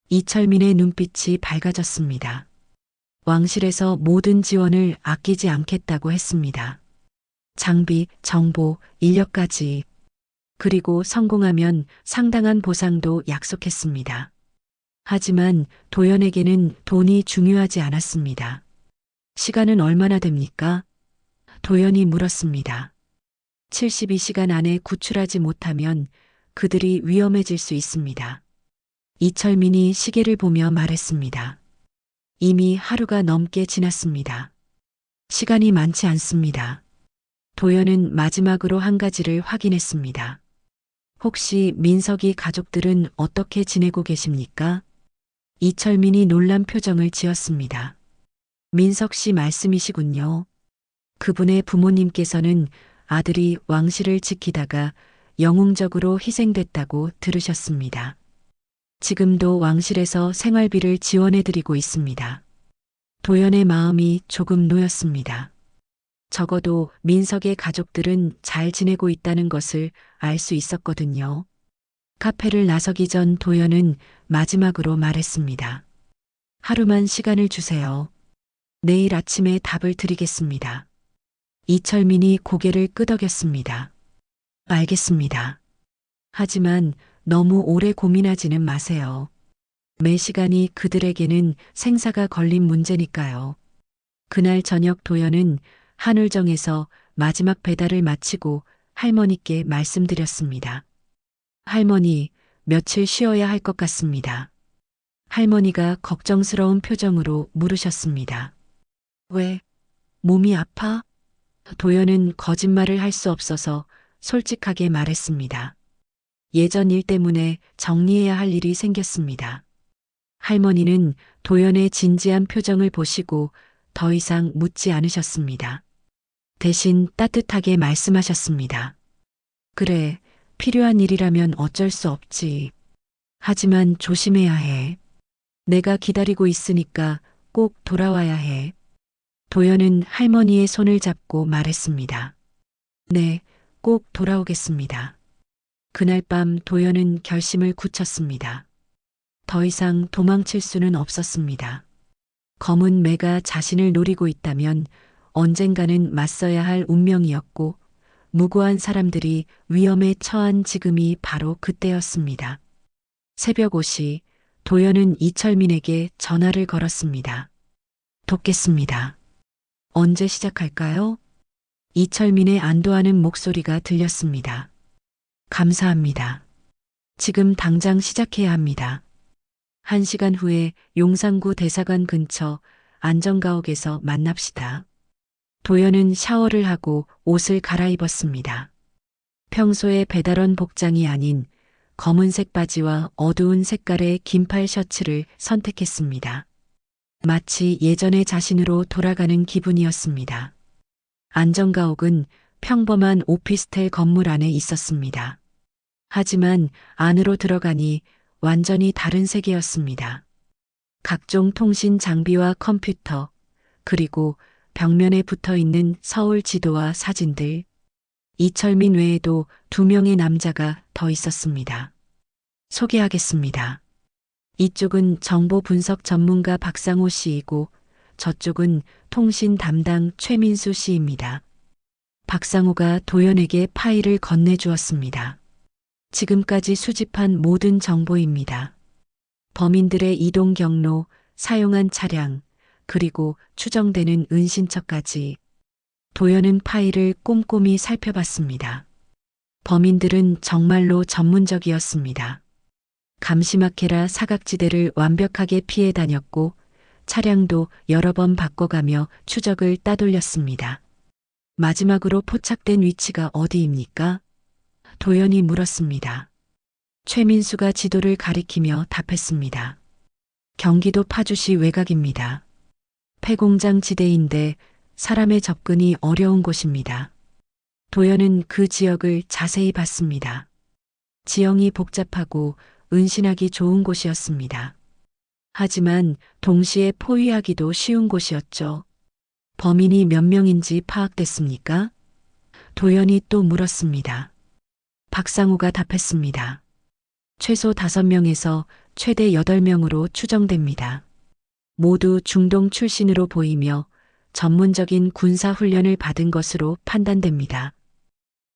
이철민의 눈빛이 밝아졌습니다. 왕실에서 모든 지원을 아끼지 않겠다고 했습니다. 장비, 정보, 인력까지. 그리고 성공하면 상당한 보상도 약속했습니다. 하지만 도연에게는 돈이 중요하지 않았습니다. 시간은 얼마나 됩니까? 도연이 물었습니다. 72시간 안에 구출하지 못하면 그들이 위험해질 수 있습니다. 이철민이 시계를 보며 말했습니다. 이미 하루가 넘게 지났습니다. 시간이 많지 않습니다. 도연은 마지막으로 한 가지를 확인했습니다. 혹시 민석이 가족들은 어떻게 지내고 계십니까? 이철민이 놀란 표정을 지었습니다. 민석 씨 말씀이시군요. 그분의 부모님께서는 아들이 왕실을 지키다가 영웅적으로 희생됐다고 들으셨습니다. 지금도 왕실에서 생활비를 지원해드리고 있습니다. 도연의 마음이 조금 놓였습니다. 적어도 민석의 가족들은 잘 지내고 있다는 것을 알 수 있었거든요. 카페를 나서기 전 도연은 마지막으로 말했습니다. 하루만 시간을 주세요. 내일 아침에 답을 드리겠습니다. 이철민이 고개를 끄덕였습니다. 알겠습니다. 하지만 너무 오래 고민하지는 마세요. 매 시간이 그들에게는 생사가 걸린 문제니까요. 그날 저녁 도연은 한울정에서 마지막 배달을 마치고 할머니께 말씀드렸습니다. 할머니, 며칠 쉬어야 할 것 같습니다. 할머니가 걱정스러운 표정으로 물으셨습니다. 왜? 몸이 아파? 도연은 거짓말을 할 수 없어서 솔직하게 말했습니다. 예전 일 때문에 정리해야 할 일이 생겼습니다. 할머니는 도연의 진지한 표정을 보시고 더 이상 묻지 않으셨습니다. 대신 따뜻하게 말씀하셨습니다. 그래, 필요한 일이라면 어쩔 수 없지. 하지만 조심해야 해. 내가 기다리고 있으니까 꼭 돌아와야 해. 도연은 할머니의 손을 잡고 말했습니다. 네, 꼭 돌아오겠습니다. 그날 밤 도연은 결심을 굳혔습니다. 더 이상 도망칠 수는 없었습니다. 검은 매가 자신을 노리고 있다면 언젠가는 맞서야 할 운명이었고 무고한 사람들이 위험에 처한 지금이 바로 그때였습니다. 새벽 5시 도연은 이철민에게 전화를 걸었습니다. 돕겠습니다. 언제 시작할까요? 이철민의 안도하는 목소리가 들렸습니다. 감사합니다. 지금 당장 시작해야 합니다. 1시간 후에 용산구 대사관 근처 안전가옥에서 만납시다. 도연은 샤워를 하고 옷을 갈아입었습니다. 평소에 배달원 복장이 아닌 검은색 바지와 어두운 색깔의 긴팔 셔츠를 선택했습니다. 마치 예전의 자신으로 돌아가는 기분이었습니다. 안전가옥은 평범한 오피스텔 건물 안에 있었습니다. 하지만 안으로 들어가니 완전히 다른 세계였습니다. 각종 통신 장비와 컴퓨터, 그리고 벽면에 붙어 있는 서울 지도와 사진들. 이철민 외에도 2명의 남자가 더 있었습니다. 소개하겠습니다. 이쪽은 정보 분석 전문가 박상호 씨이고 저쪽은 통신 담당 최민수 씨입니다. 박상호가 도연에게 파일을 건네주었습니다. 지금까지 수집한 모든 정보입니다. 범인들의 이동 경로, 사용한 차량, 그리고 추정되는 은신처까지. 도연은 파일을 꼼꼼히 살펴봤습니다. 범인들은 정말로 전문적이었습니다. 감시마케라 사각지대를 완벽하게 피해 다녔고 차량도 여러 번 바꿔가며 추적을 따돌렸습니다. 마지막으로 포착된 위치가 어디입니까? 도연이 물었습니다. 최민수가 지도를 가리키며 답했습니다. 경기도 파주시 외곽입니다. 폐공장 지대인데 사람의 접근이 어려운 곳입니다. 도연은 그 지역을 자세히 봤습니다. 지형이 복잡하고 은신하기 좋은 곳이었습니다. 하지만 동시에 포위하기도 쉬운 곳이었죠. 범인이 몇 명인지 파악됐습니까? 도연이 또 물었습니다. 박상호가 답했습니다. 최소 5명에서 최대 8명으로 추정됩니다. 모두 중동 출신으로 보이며 전문적인 군사 훈련을 받은 것으로 판단됩니다.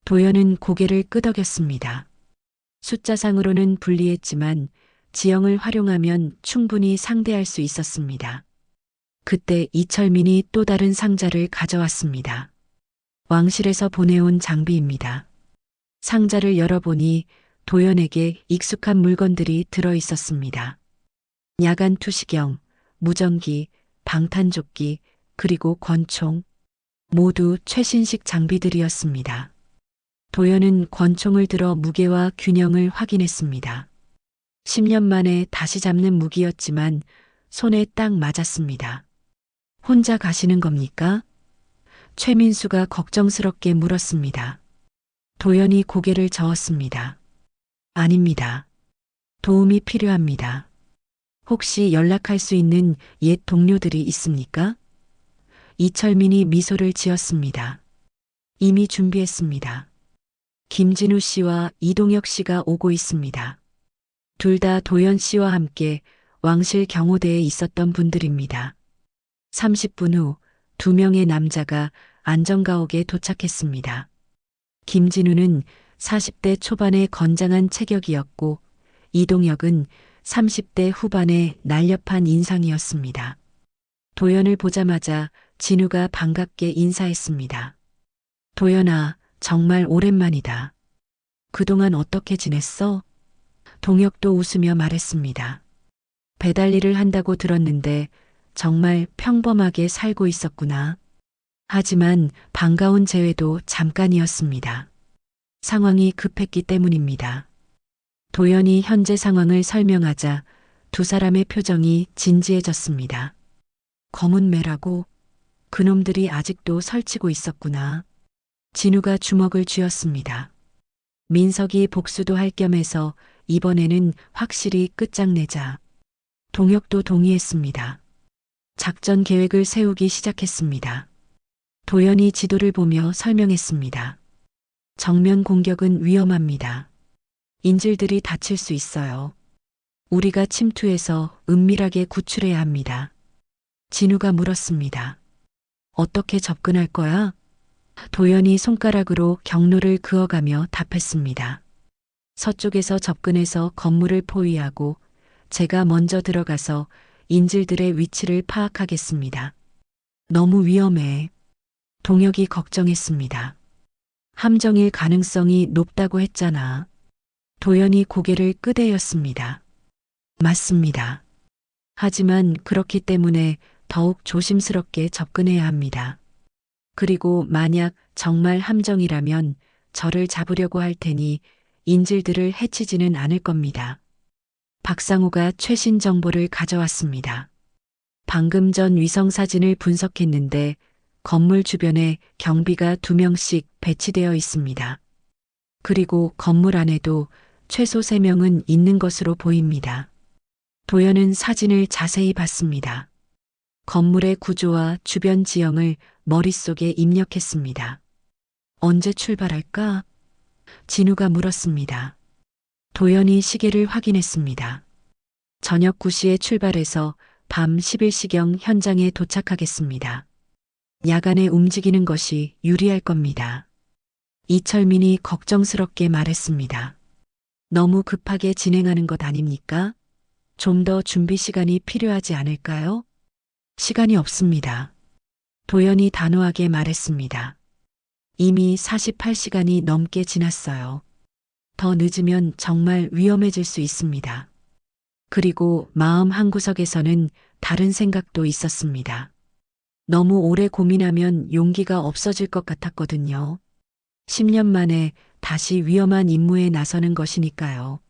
도연은 고개를 끄덕였습니다. 숫자상으로는 불리했지만 지형을 활용하면 충분히 상대할 수 있었습니다. 그때 이철민이 또 다른 상자를 가져왔습니다. 왕실에서 보내온 장비입니다. 상자를 열어보니 도연에게 익숙한 물건들이 들어 있었습니다. 야간 투시경, 무전기, 방탄조끼, 그리고 권총. 모두 최신식 장비들이었습니다. 도연은 권총을 들어 무게와 균형을 확인했습니다. 10년 만에 다시 잡는 무기였지만 손에 딱 맞았습니다. 혼자 가시는 겁니까? 최민수가 걱정스럽게 물었습니다. 도연이 고개를 저었습니다. 아닙니다. 도움이 필요합니다. 혹시 연락할 수 있는 옛 동료들이 있습니까? 이철민이 미소를 지었습니다. 이미 준비했습니다. 김진우 씨와 이동혁 씨가 오고 있습니다. 둘 다 도연 씨와 함께 왕실 경호대에 있었던 분들입니다. 30분 후 2명의 남자가 안전가옥에 도착했습니다. 김진우는 40대 초반의 건장한 체격이었고 이동혁은 30대 후반의 날렵한 인상이었습니다. 도연을 보자마자 진우가 반갑게 인사했습니다. 도연아, 정말 오랜만이다. 그동안 어떻게 지냈어? 동혁도 웃으며 말했습니다. 배달 일을 한다고 들었는데 정말 평범하게 살고 있었구나. 하지만 반가운 재회도 잠깐이었습니다. 상황이 급했기 때문입니다. 도연이 현재 상황을 설명하자 두 사람의 표정이 진지해졌습니다. 검은 매라고? 그놈들이 아직도 설치고 있었구나. 진우가 주먹을 쥐었습니다. 민석이 복수도 할 겸해서 이번에는 확실히 끝장내자. 동혁도 동의했습니다. 작전 계획을 세우기 시작했습니다. 도연이 지도를 보며 설명했습니다. 정면 공격은 위험합니다. 인질들이 다칠 수 있어요. 우리가 침투해서 은밀하게 구출해야 합니다. 진우가 물었습니다. 어떻게 접근할 거야? 도연이 손가락으로 경로를 그어가며 답했습니다. 서쪽에서 접근해서 건물을 포위하고 제가 먼저 들어가서 인질들의 위치를 파악하겠습니다. 너무 위험해. 동혁이 걱정했습니다. 함정일 가능성이 높다고 했잖아. 도연이 고개를 끄덕였습니다. 맞습니다. 하지만 그렇기 때문에 더욱 조심스럽게 접근해야 합니다. 그리고 만약 정말 함정이라면 저를 잡으려고 할 테니 인질들을 해치지는 않을 겁니다. 박상우가 최신 정보를 가져왔습니다. 방금 전 위성 사진을 분석했는데 건물 주변에 경비가 2명씩 배치되어 있습니다. 그리고 건물 안에도 최소 3명은 있는 것으로 보입니다. 도연은 사진을 자세히 봤습니다. 건물의 구조와 주변 지형을 머릿속에 입력했습니다. 언제 출발할까? 진우가 물었습니다. 도연이 시계를 확인했습니다. 저녁 9시에 출발해서 밤 11시경 현장에 도착하겠습니다. 야간에 움직이는 것이 유리할 겁니다. 이철민이 걱정스럽게 말했습니다. 너무 급하게 진행하는 것 아닙니까? 좀 더 준비 시간이 필요하지 않을까요? 시간이 없습니다. 도연이 단호하게 말했습니다. 이미 48시간이 넘게 지났어요. 더 늦으면 정말 위험해질 수 있습니다. 그리고 마음 한구석에서는 다른 생각도 있었습니다. 너무 오래 고민하면 용기가 없어질 것 같았거든요. 10년 만에 다시 위험한 임무에 나서는 것이니까요.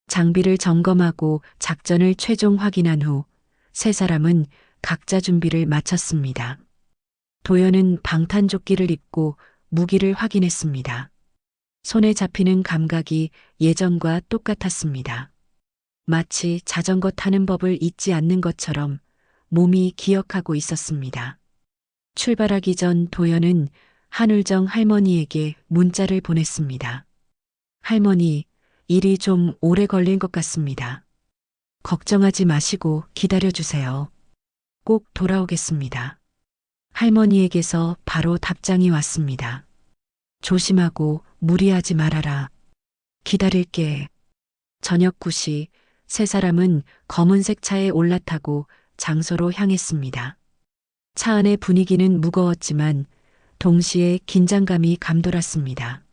장비를 점검하고 작전을 최종 확인한 후 세 사람은 각자 준비를 마쳤습니다. 도연은 방탄조끼를 입고 무기를 확인했습니다. 손에 잡히는 감각이 예전과 똑같았습니다. 마치 자전거 타는 법을 잊지 않는 것처럼 몸이 기억하고 있었습니다. 출발하기 전 도연은 한울정 할머니에게 문자를 보냈습니다. 할머니, 일이 좀 오래 걸릴 것 같습니다. 걱정하지 마시고 기다려주세요. 꼭 돌아오겠습니다. 할머니에게서 바로 답장이 왔습니다. 조심하고 무리하지 말아라. 기다릴게. 저녁 9시 세 사람은 검은색 차에 올라타고 장소로 향했습니다. 차 안의 분위기는 무거웠지만 동시에 긴장감이 감돌았습니다.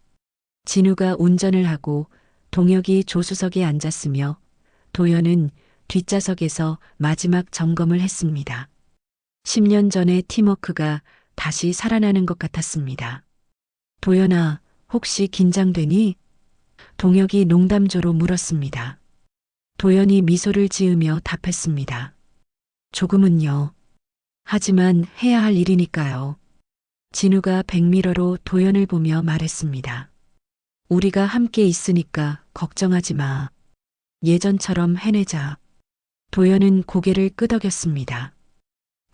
진우가 운전을 하고 동혁이 조수석에 앉았으며 도연은 뒷좌석에서 마지막 점검을 했습니다. 10년 전의 팀워크가 다시 살아나는 것 같았습니다. 도연아, 혹시 긴장되니? 동혁이 농담조로 물었습니다. 도연이 미소를 지으며 답했습니다. 조금은요. 하지만 해야 할 일이니까요. 진우가 백미러로 도연을 보며 말했습니다. 우리가 함께 있으니까 걱정하지 마. 예전처럼 해내자. 도연은 고개를 끄덕였습니다.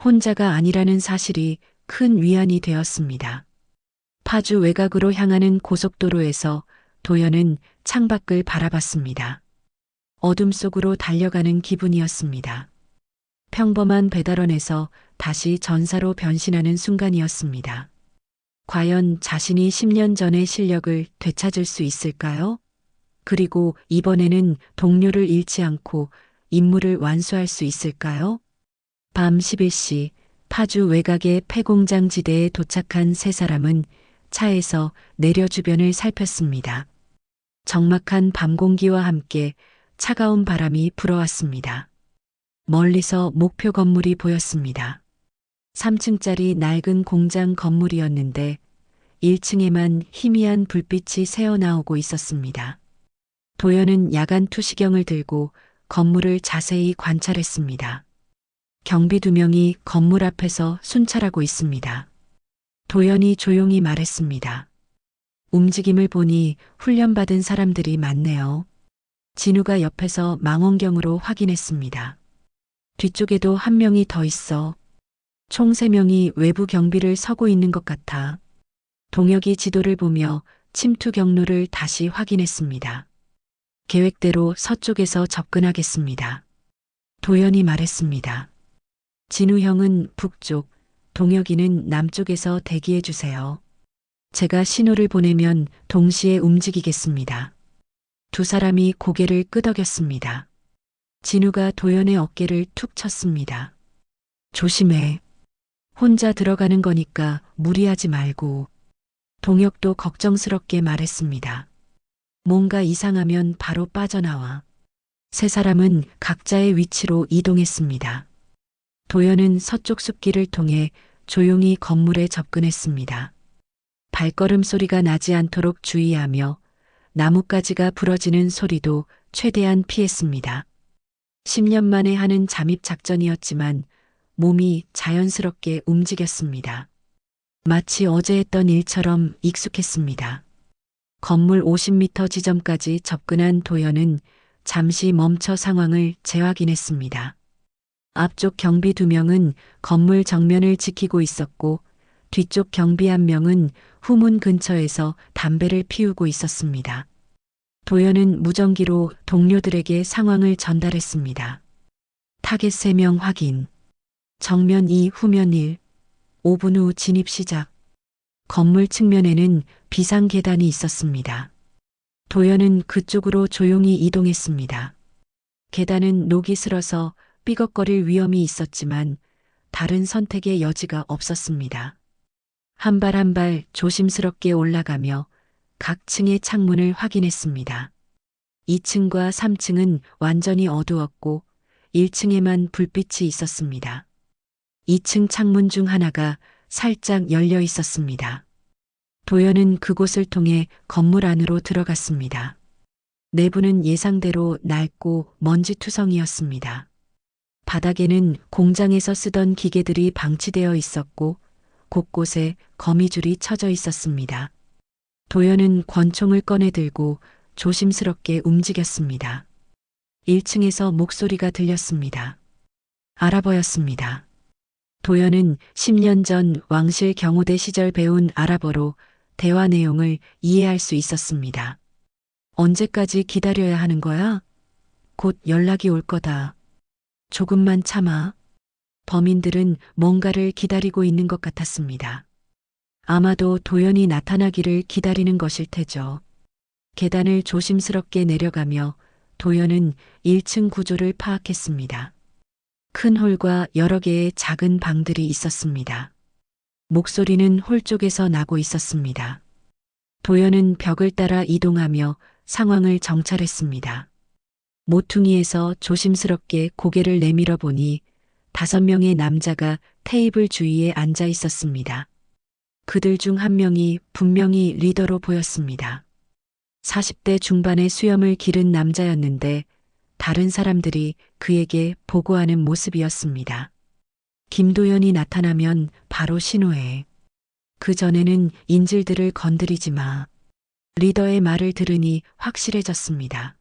혼자가 아니라는 사실이 큰 위안이 되었습니다. 파주 외곽으로 향하는 고속도로에서 도연은 창밖을 바라봤습니다. 어둠 속으로 달려가는 기분이었습니다. 평범한 배달원에서 다시 전사로 변신하는 순간이었습니다. 과연 자신이 10년 전의 실력을 되찾을 수 있을까요? 그리고 이번에는 동료를 잃지 않고 임무를 완수할 수 있을까요? 밤 11시 파주 외곽의 폐공장 지대에 도착한 세 사람은 차에서 내려 주변을 살폈습니다. 적막한 밤 공기와 함께 차가운 바람이 불어왔습니다. 멀리서 목표 건물이 보였습니다. 3층짜리 낡은 공장 건물이었는데 1층에만 희미한 불빛이 새어나오고 있었습니다. 도연은 야간 투시경을 들고 건물을 자세히 관찰했습니다. 경비 2명이 건물 앞에서 순찰하고 있습니다. 도연이 조용히 말했습니다. 움직임을 보니 훈련받은 사람들이 많네요. 진우가 옆에서 망원경으로 확인했습니다. 뒤쪽에도 한 명이 더 있어. 총 3명이 외부 경비를 서고 있는 것 같아. 동혁이 지도를 보며 침투 경로를 다시 확인했습니다. 계획대로 서쪽에서 접근하겠습니다. 도연이 말했습니다. 진우 형은 북쪽, 동혁이는 남쪽에서 대기해 주세요. 제가 신호를 보내면 동시에 움직이겠습니다. 2 사람이 고개를 끄덕였습니다. 진우가 도연의 어깨를 툭 쳤습니다. 조심해. 혼자 들어가는 거니까 무리하지 말고. 동혁도 걱정스럽게 말했습니다. 뭔가 이상하면 바로 빠져나와. 3 사람은 각자의 위치로 이동했습니다. 도연은 서쪽 숲길을 통해 조용히 건물에 접근했습니다. 발걸음 소리가 나지 않도록 주의하며 나뭇가지가 부러지는 소리도 최대한 피했습니다. 10년 만에 하는 잠입 작전이었지만 몸이 자연스럽게 움직였습니다. 마치 어제 했던 일처럼 익숙했습니다. 건물 50m 지점까지 접근한 도연은 잠시 멈춰 상황을 재확인했습니다. 앞쪽 경비 2명은 건물 정면을 지키고 있었고 뒤쪽 경비 1명은 후문 근처에서 담배를 피우고 있었습니다. 도연은 무전기로 동료들에게 상황을 전달했습니다. 타겟 3명 확인. 정면 2, 후면 1. 5분 후 진입 시작. 건물 측면에는 비상 계단이 있었습니다. 도연은 그쪽으로 조용히 이동했습니다. 계단은 녹이 슬어서 삐걱거릴 위험이 있었지만 다른 선택의 여지가 없었습니다. 한 발 한 발 조심스럽게 올라가며 각 층의 창문을 확인했습니다. 2층과 3층은 완전히 어두웠고 1층에만 불빛이 있었습니다. 2층 창문 중 하나가 살짝 열려 있었습니다. 도연은 그곳을 통해 건물 안으로 들어갔습니다. 내부는 예상대로 낡고 먼지투성이었습니다. 바닥에는 공장에서 쓰던 기계들이 방치되어 있었고 곳곳에 거미줄이 쳐져 있었습니다. 도연은 권총을 꺼내 들고 조심스럽게 움직였습니다. 1층에서 목소리가 들렸습니다. 아랍어였습니다. 도연은 10년 전 왕실 경호대 시절 배운 아랍어로 대화 내용을 이해할 수 있었습니다. 언제까지 기다려야 하는 거야? 곧 연락이 올 거다. 조금만 참아. 범인들은 뭔가를 기다리고 있는 것 같았습니다. 아마도 도연이 나타나기를 기다리는 것일 테죠. 계단을 조심스럽게 내려가며 도연은 1층 구조를 파악했습니다. 큰 홀과 여러 개의 작은 방들이 있었습니다. 목소리는 홀 쪽에서 나고 있었습니다. 도연은 벽을 따라 이동하며 상황을 정찰했습니다. 모퉁이에서 조심스럽게 고개를 내밀어 보니 5명의 남자가 테이블 주위에 앉아 있었습니다. 그들 중 1명이 분명히 리더로 보였습니다. 40대 중반의 수염을 기른 남자였는데 다른 사람들이 그에게 보고하는 모습이었습니다. 김도연이 나타나면 바로 신호해. 그 전에는 인질들을 건드리지 마. 리더의 말을 들으니 확실해졌습니다.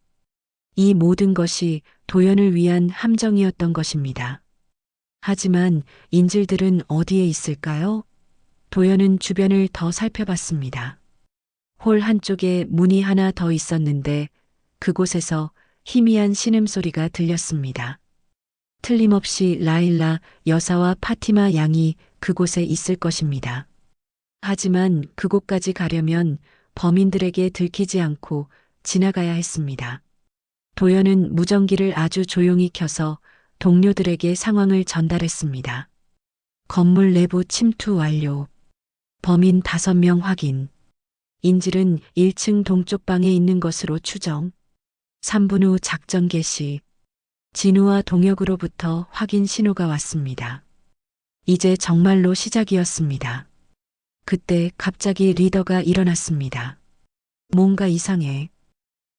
이 모든 것이 도연을 위한 함정이었던 것입니다. 하지만 인질들은 어디에 있을까요? 도연은 주변을 더 살펴봤습니다. 홀 한쪽에 문이 하나 더 있었는데 그곳에서 희미한 신음소리가 들렸습니다. 틀림없이 라일라 여사와 파티마 양이 그곳에 있을 것입니다. 하지만 그곳까지 가려면 범인들에게 들키지 않고 지나가야 했습니다. 도연은 무전기를 아주 조용히 켜서 동료들에게 상황을 전달했습니다. 건물 내부 침투 완료. 범인 5명 확인. 인질은 1층 동쪽 방에 있는 것으로 추정. 3분 후 작전 개시. 진우와 동혁으로부터 확인 신호가 왔습니다. 이제 정말로 시작이었습니다. 그때 갑자기 리더가 일어났습니다. 뭔가 이상해.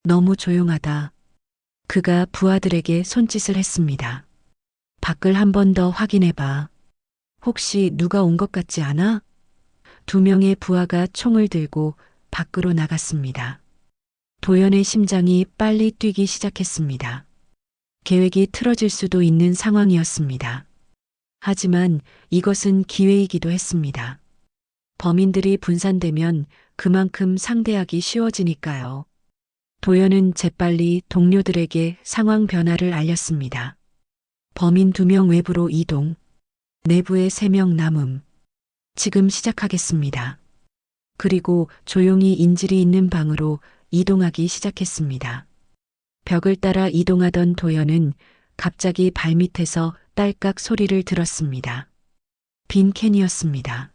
너무 조용하다. 그가 부하들에게 손짓을 했습니다. 밖을 한 번 더 확인해봐. 혹시 누가 온 것 같지 않아? 2명의 부하가 총을 들고 밖으로 나갔습니다. 도연의 심장이 빨리 뛰기 시작했습니다. 계획이 틀어질 수도 있는 상황이었습니다. 하지만 이것은 기회이기도 했습니다. 범인들이 분산되면 그만큼 상대하기 쉬워지니까요. 도연은 재빨리 동료들에게 상황 변화를 알렸습니다. 범인 2명 외부로 이동, 내부에 3명 남음. 지금 시작하겠습니다. 그리고 조용히 인질이 있는 방으로 이동하기 시작했습니다. 벽을 따라 이동하던 도연은 갑자기 발밑에서 딸깍 소리를 들었습니다. 빈 캔이었습니다.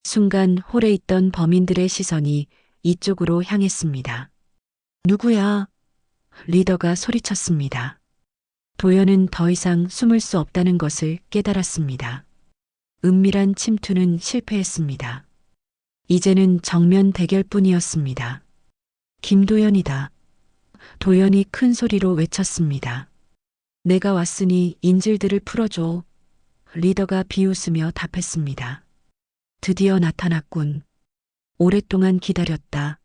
순간 홀에 있던 범인들의 시선이 이쪽으로 향했습니다. 누구야? 리더가 소리쳤습니다. 도연은 더 이상 숨을 수 없다는 것을 깨달았습니다. 은밀한 침투는 실패했습니다. 이제는 정면 대결뿐이었습니다. 김도연이다. 도연이 큰 소리로 외쳤습니다. 내가 왔으니 인질들을 풀어줘. 리더가 비웃으며 답했습니다. 드디어 나타났군. 오랫동안 기다렸다.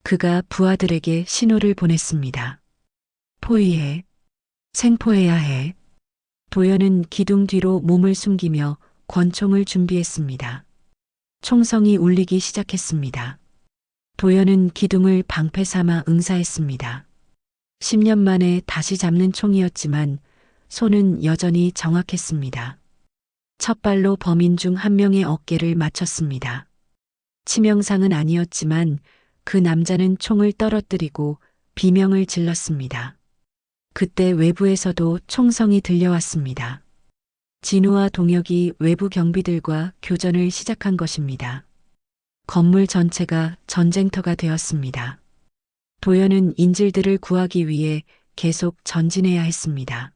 그가 부하들에게 신호를 보냈습니다. 포위해. 생포해야 해. 도연은 기둥 뒤로 몸을 숨기며 권총을 준비했습니다. 총성이 울리기 시작했습니다. 도연은 기둥을 방패 삼아 응사했습니다. 10년 만에 다시 잡는 총이었지만 손은 여전히 정확했습니다. 첫 발로 범인 중 1명의 어깨를 맞췄습니다. 치명상은 아니었지만 그 남자는 총을 떨어뜨리고 비명을 질렀습니다. 그때 외부에서도 총성이 들려왔습니다. 진우와 동혁이 외부 경비들과 교전을 시작한 것입니다. 건물 전체가 전쟁터가 되었습니다. 도연은 인질들을 구하기 위해 계속 전진해야 했습니다.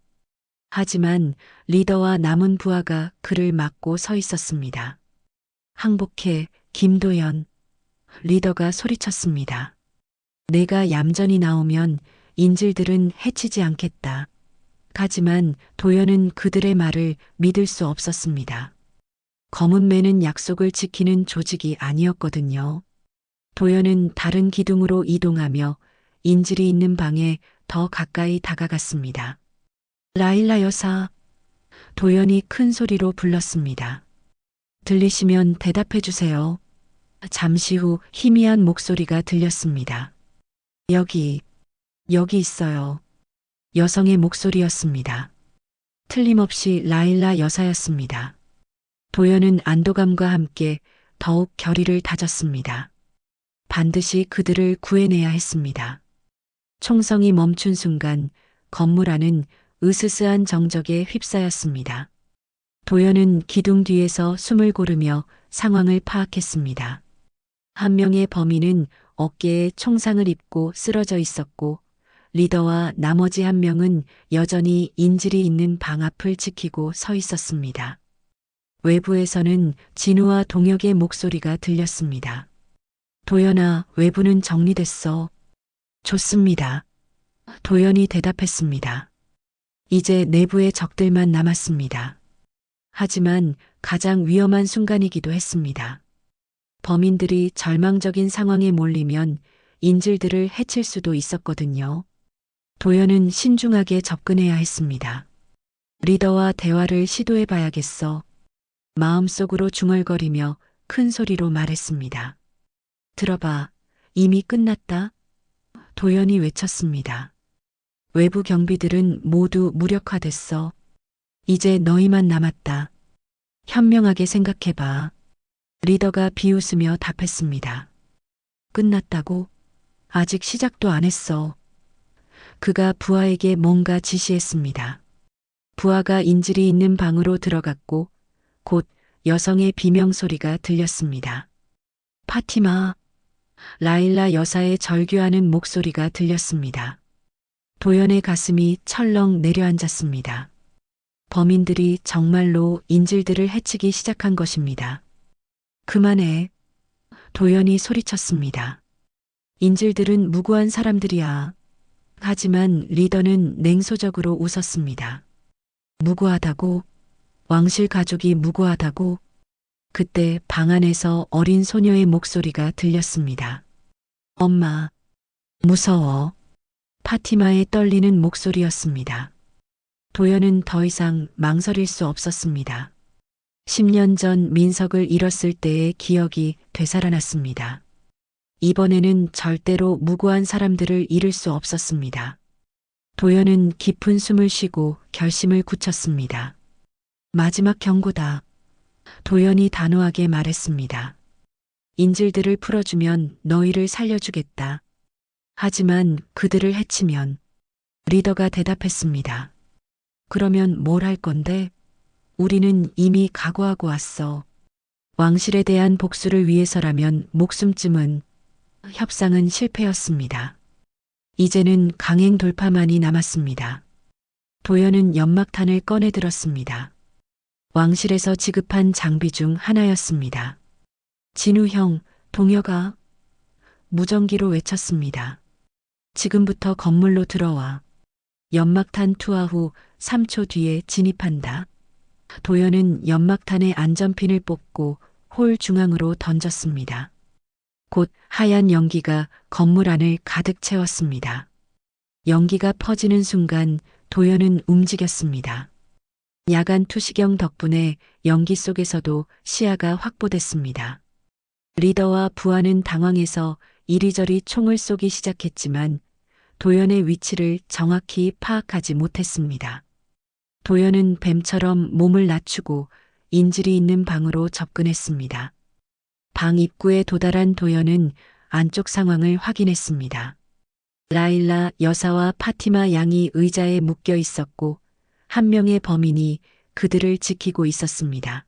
하지만 리더와 남은 부하가 그를 막고 서 있었습니다. 항복해, 김도연. 리더가 소리쳤습니다. 내가 얌전히 나오면 인질들은 해치지 않겠다. 하지만 도연은 그들의 말을 믿을 수 없었습니다. 검은 매는 약속을 지키는 조직이 아니었거든요. 도연은 다른 기둥으로 이동하며 인질이 있는 방에 더 가까이 다가갔습니다. 라일라 여사. 도연이 큰 소리로 불렀습니다. 들리시면 대답해 주세요. 잠시 후 희미한 목소리가 들렸습니다. 여기 있어요. 여성의 목소리였습니다. 틀림없이 라일라 여사였습니다. 도연은 안도감과 함께 더욱 결의를 다졌습니다. 반드시 그들을 구해내야 했습니다. 총성이 멈춘 순간 건물 안은 으스스한 정적에 휩싸였습니다. 도연은 기둥 뒤에서 숨을 고르며 상황을 파악했습니다. 한 명의 범인은 어깨에 총상을 입고 쓰러져 있었고 리더와 나머지 한 명은 여전히 인질이 있는 방 앞을 지키고 서 있었습니다. 외부에서는 진우와 동혁의 목소리가 들렸습니다. 도연아, 외부는 정리됐어. 좋습니다. 도연이 대답했습니다. 이제 내부의 적들만 남았습니다. 하지만 가장 위험한 순간이기도 했습니다. 범인들이 절망적인 상황에 몰리면 인질들을 해칠 수도 있었거든요. 도연은 신중하게 접근해야 했습니다. 리더와 대화를 시도해 봐야겠어. 마음속으로 중얼거리며 큰 소리로 말했습니다. 들어봐, 이미 끝났다. 도연이 외쳤습니다. 외부 경비들은 모두 무력화됐어. 이제 너희만 남았다. 현명하게 생각해봐. 리더가 비웃으며 답했습니다. 끝났다고? 아직 시작도 안 했어. 그가 부하에게 뭔가 지시했습니다. 부하가 인질이 있는 방으로 들어갔고 곧 여성의 비명소리가 들렸습니다. 파티마. 라일라 여사의 절규하는 목소리가 들렸습니다. 도연의 가슴이 철렁 내려앉았습니다. 범인들이 정말로 인질들을 해치기 시작한 것입니다. 그만해. 도연이 소리쳤습니다. 인질들은 무고한 사람들이야. 하지만 리더는 냉소적으로 웃었습니다. 무고하다고? 왕실 가족이 무고하다고? 그때 방 안에서 어린 소녀의 목소리가 들렸습니다. 엄마, 무서워. 파티마의 떨리는 목소리였습니다. 도연은 더 이상 망설일 수 없었습니다. 10년 전 민석을 잃었을 때의 기억이 되살아났습니다. 이번에는 절대로 무고한 사람들을 잃을 수 없었습니다. 도연은 깊은 숨을 쉬고 결심을 굳혔습니다. 마지막 경고다. 도연이 단호하게 말했습니다. 인질들을 풀어주면 너희를 살려주겠다. 하지만 그들을 해치면 리더가 대답했습니다. 그러면 뭘 할 건데? 우리는 이미 각오하고 왔어. 왕실에 대한 복수를 위해서라면 목숨쯤은. 협상은 실패였습니다. 이제는 강행 돌파만이 남았습니다. 도연은 연막탄을 꺼내 들었습니다. 왕실에서 지급한 장비 중 하나였습니다. 진우 형, 동혁아. 무전기로 외쳤습니다. 지금부터 건물로 들어와. 연막탄 투하 후 3초 뒤에 진입한다. 도연은 연막탄의 안전핀을 뽑고 홀 중앙으로 던졌습니다. 곧 하얀 연기가 건물 안을 가득 채웠습니다. 연기가 퍼지는 순간 도연은 움직였습니다. 야간 투시경 덕분에 연기 속에서도 시야가 확보됐습니다. 리더와 부하는 당황해서 이리저리 총을 쏘기 시작했지만 도연의 위치를 정확히 파악하지 못했습니다. 도연은 뱀처럼 몸을 낮추고 인질이 있는 방으로 접근했습니다. 방 입구에 도달한 도연은 안쪽 상황을 확인했습니다. 라일라 여사와 파티마 양이 의자에 묶여 있었고 한 명의 범인이 그들을 지키고 있었습니다.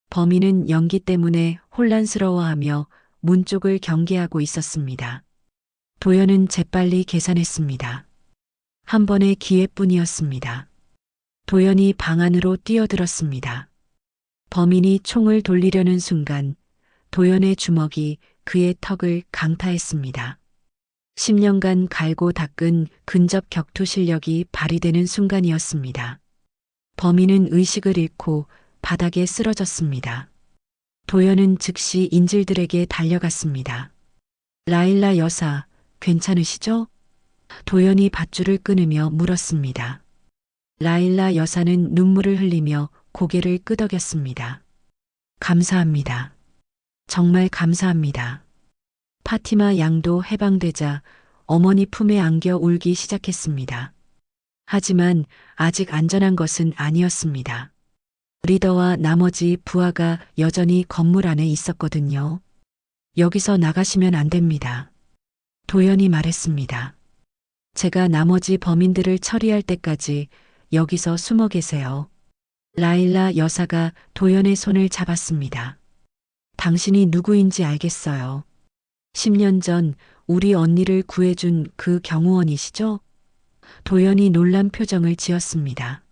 범인은 연기 때문에 혼란스러워하며 문 쪽을 경계하고 있었습니다. 도연은 재빨리 계산했습니다. 한 번의 기회뿐이었습니다. 도연이 방 안으로 뛰어들었습니다. 범인이 총을 돌리려는 순간 도연의 주먹이 그의 턱을 강타했습니다. 10년간 갈고 닦은 근접 격투 실력이 발휘되는 순간이었습니다. 범인은 의식을 잃고 바닥에 쓰러졌습니다. 도연은 즉시 인질들에게 달려갔습니다. 라일라 여사, 괜찮으시죠? 도연이 밧줄을 끊으며 물었습니다. 라일라 여사는 눈물을 흘리며 고개를 끄덕였습니다. 감사합니다. 정말 감사합니다. 파티마 양도 해방되자 어머니 품에 안겨 울기 시작했습니다. 하지만 아직 안전한 것은 아니었습니다. 리더와 나머지 부하가 여전히 건물 안에 있었거든요. 여기서 나가시면 안 됩니다. 도연이 말했습니다. 제가 나머지 범인들을 처리할 때까지 여기서 숨어 계세요. 라일라 여사가 도연의 손을 잡았습니다. 당신이 누구인지 알겠어요. 10년 전 우리 언니를 구해준 그 경호원이시죠? 도연이 놀란 표정을 지었습니다.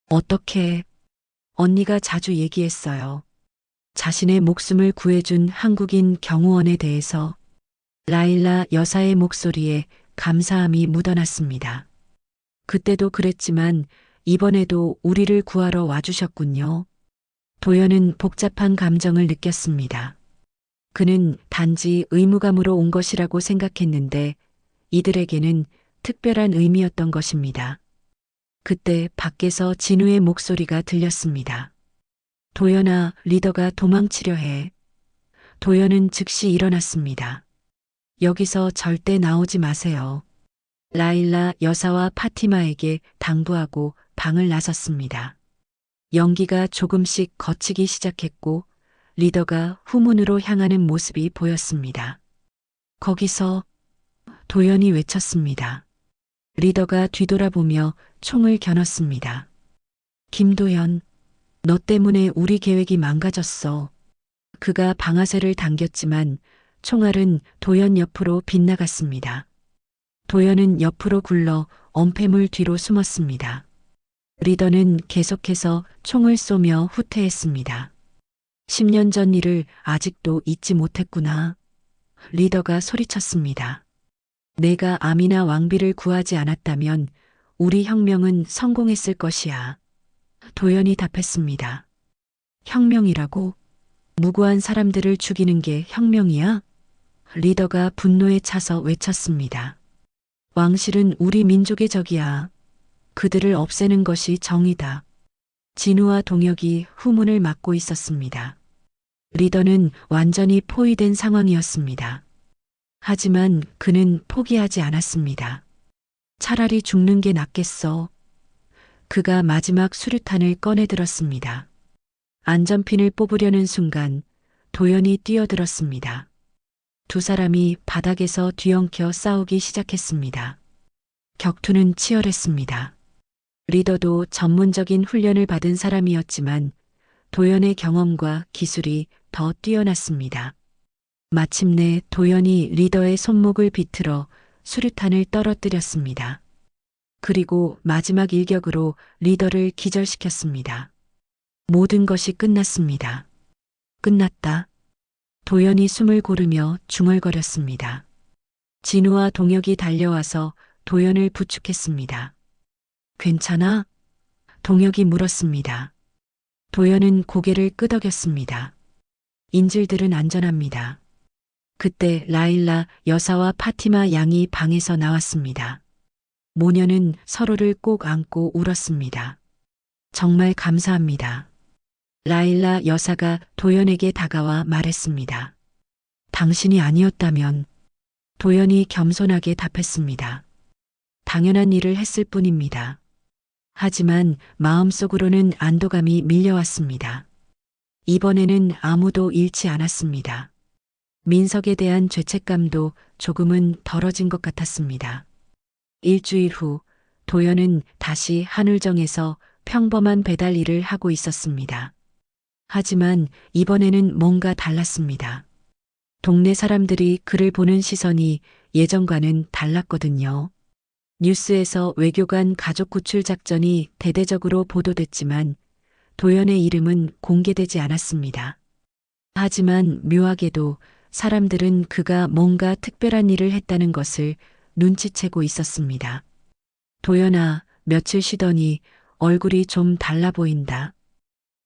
어떻게? 언니가 자주 얘기했어요. 자신의 목숨을 구해준 한국인 경호원에 대해서. 라일라 여사의 목소리에 감사함이 묻어났습니다. 그때도 그랬지만 이번에도 우리를 구하러 와주셨군요. 도연은 복잡한 감정을 느꼈습니다. 그는 단지 의무감으로 온 것이라고 생각했는데 이들에게는 특별한 의미였던 것입니다. 그때 밖에서 진우의 목소리가 들렸습니다. 도연아, 리더가 도망치려 해. 도연은 즉시 일어났습니다. 여기서 절대 나오지 마세요. 라일라 여사와 파티마에게 당부하고 방을 나섰습니다. 연기가 조금씩 거치기 시작했고 리더가 후문으로 향하는 모습이 보였습니다. 거기서 도연이 외쳤습니다. 리더가 뒤돌아보며 총을 겨눴습니다. 김도연, 너 때문에 우리 계획이 망가졌어. 그가 방아쇠를 당겼지만 총알은 도연 옆으로 빗나갔습니다. 도연은 옆으로 굴러 엄폐물 뒤로 숨었습니다. 리더는 계속해서 총을 쏘며 후퇴했습니다. 10년 전 일을 아직도 잊지 못했구나. 리더가 소리쳤습니다. 내가 아미나 왕비를 구하지 않았다면 우리 혁명은 성공했을 것이야. 도연이 답했습니다. 혁명이라고? 무고한 사람들을 죽이는 게 혁명이야? 리더가 분노에 차서 외쳤습니다. 왕실은 우리 민족의 적이야. 그들을 없애는 것이 정의다. 진우와 동혁이 후문을 막고 있었습니다. 리더는 완전히 포위된 상황이었습니다. 하지만 그는 포기하지 않았습니다. 차라리 죽는 게 낫겠어. 그가 마지막 수류탄을 꺼내들었습니다. 안전핀을 뽑으려는 순간 도연이 뛰어들었습니다. 두 사람이 바닥에서 뒤엉켜 싸우기 시작했습니다. 격투는 치열했습니다. 리더도 전문적인 훈련을 받은 사람이었지만 도연의 경험과 기술이 더 뛰어났습니다. 마침내 도연이 리더의 손목을 비틀어 수류탄을 떨어뜨렸습니다. 그리고 마지막 일격으로 리더를 기절시켰습니다. 모든 것이 끝났습니다. 끝났다. 도연이 숨을 고르며 중얼거렸습니다. 진우와 동혁이 달려와서 도연을 부축했습니다. 괜찮아? 동혁이 물었습니다. 도연은 고개를 끄덕였습니다. 인질들은 안전합니다. 그때 라일라 여사와 파티마 양이 방에서 나왔습니다. 모녀는 서로를 꼭 안고 울었습니다. 정말 감사합니다. 라일라 여사가 도연에게 다가와 말했습니다. 당신이 아니었다면 도연이 겸손하게 답했습니다. 당연한 일을 했을 뿐입니다. 하지만 마음속으로는 안도감이 밀려왔습니다. 이번에는 아무도 잃지 않았습니다. 민석에 대한 죄책감도 조금은 덜어진 것 같았습니다. 일주일 후 도연은 다시 한울정에서 평범한 배달 일을 하고 있었습니다. 하지만 이번에는 뭔가 달랐습니다. 동네 사람들이 그를 보는 시선이 예전과는 달랐거든요. 뉴스에서 외교관 가족 구출 작전이 대대적으로 보도됐지만 도연의 이름은 공개되지 않았습니다. 하지만 묘하게도 사람들은 그가 뭔가 특별한 일을 했다는 것을 눈치채고 있었습니다. 도연아, 며칠 쉬더니 얼굴이 좀 달라 보인다.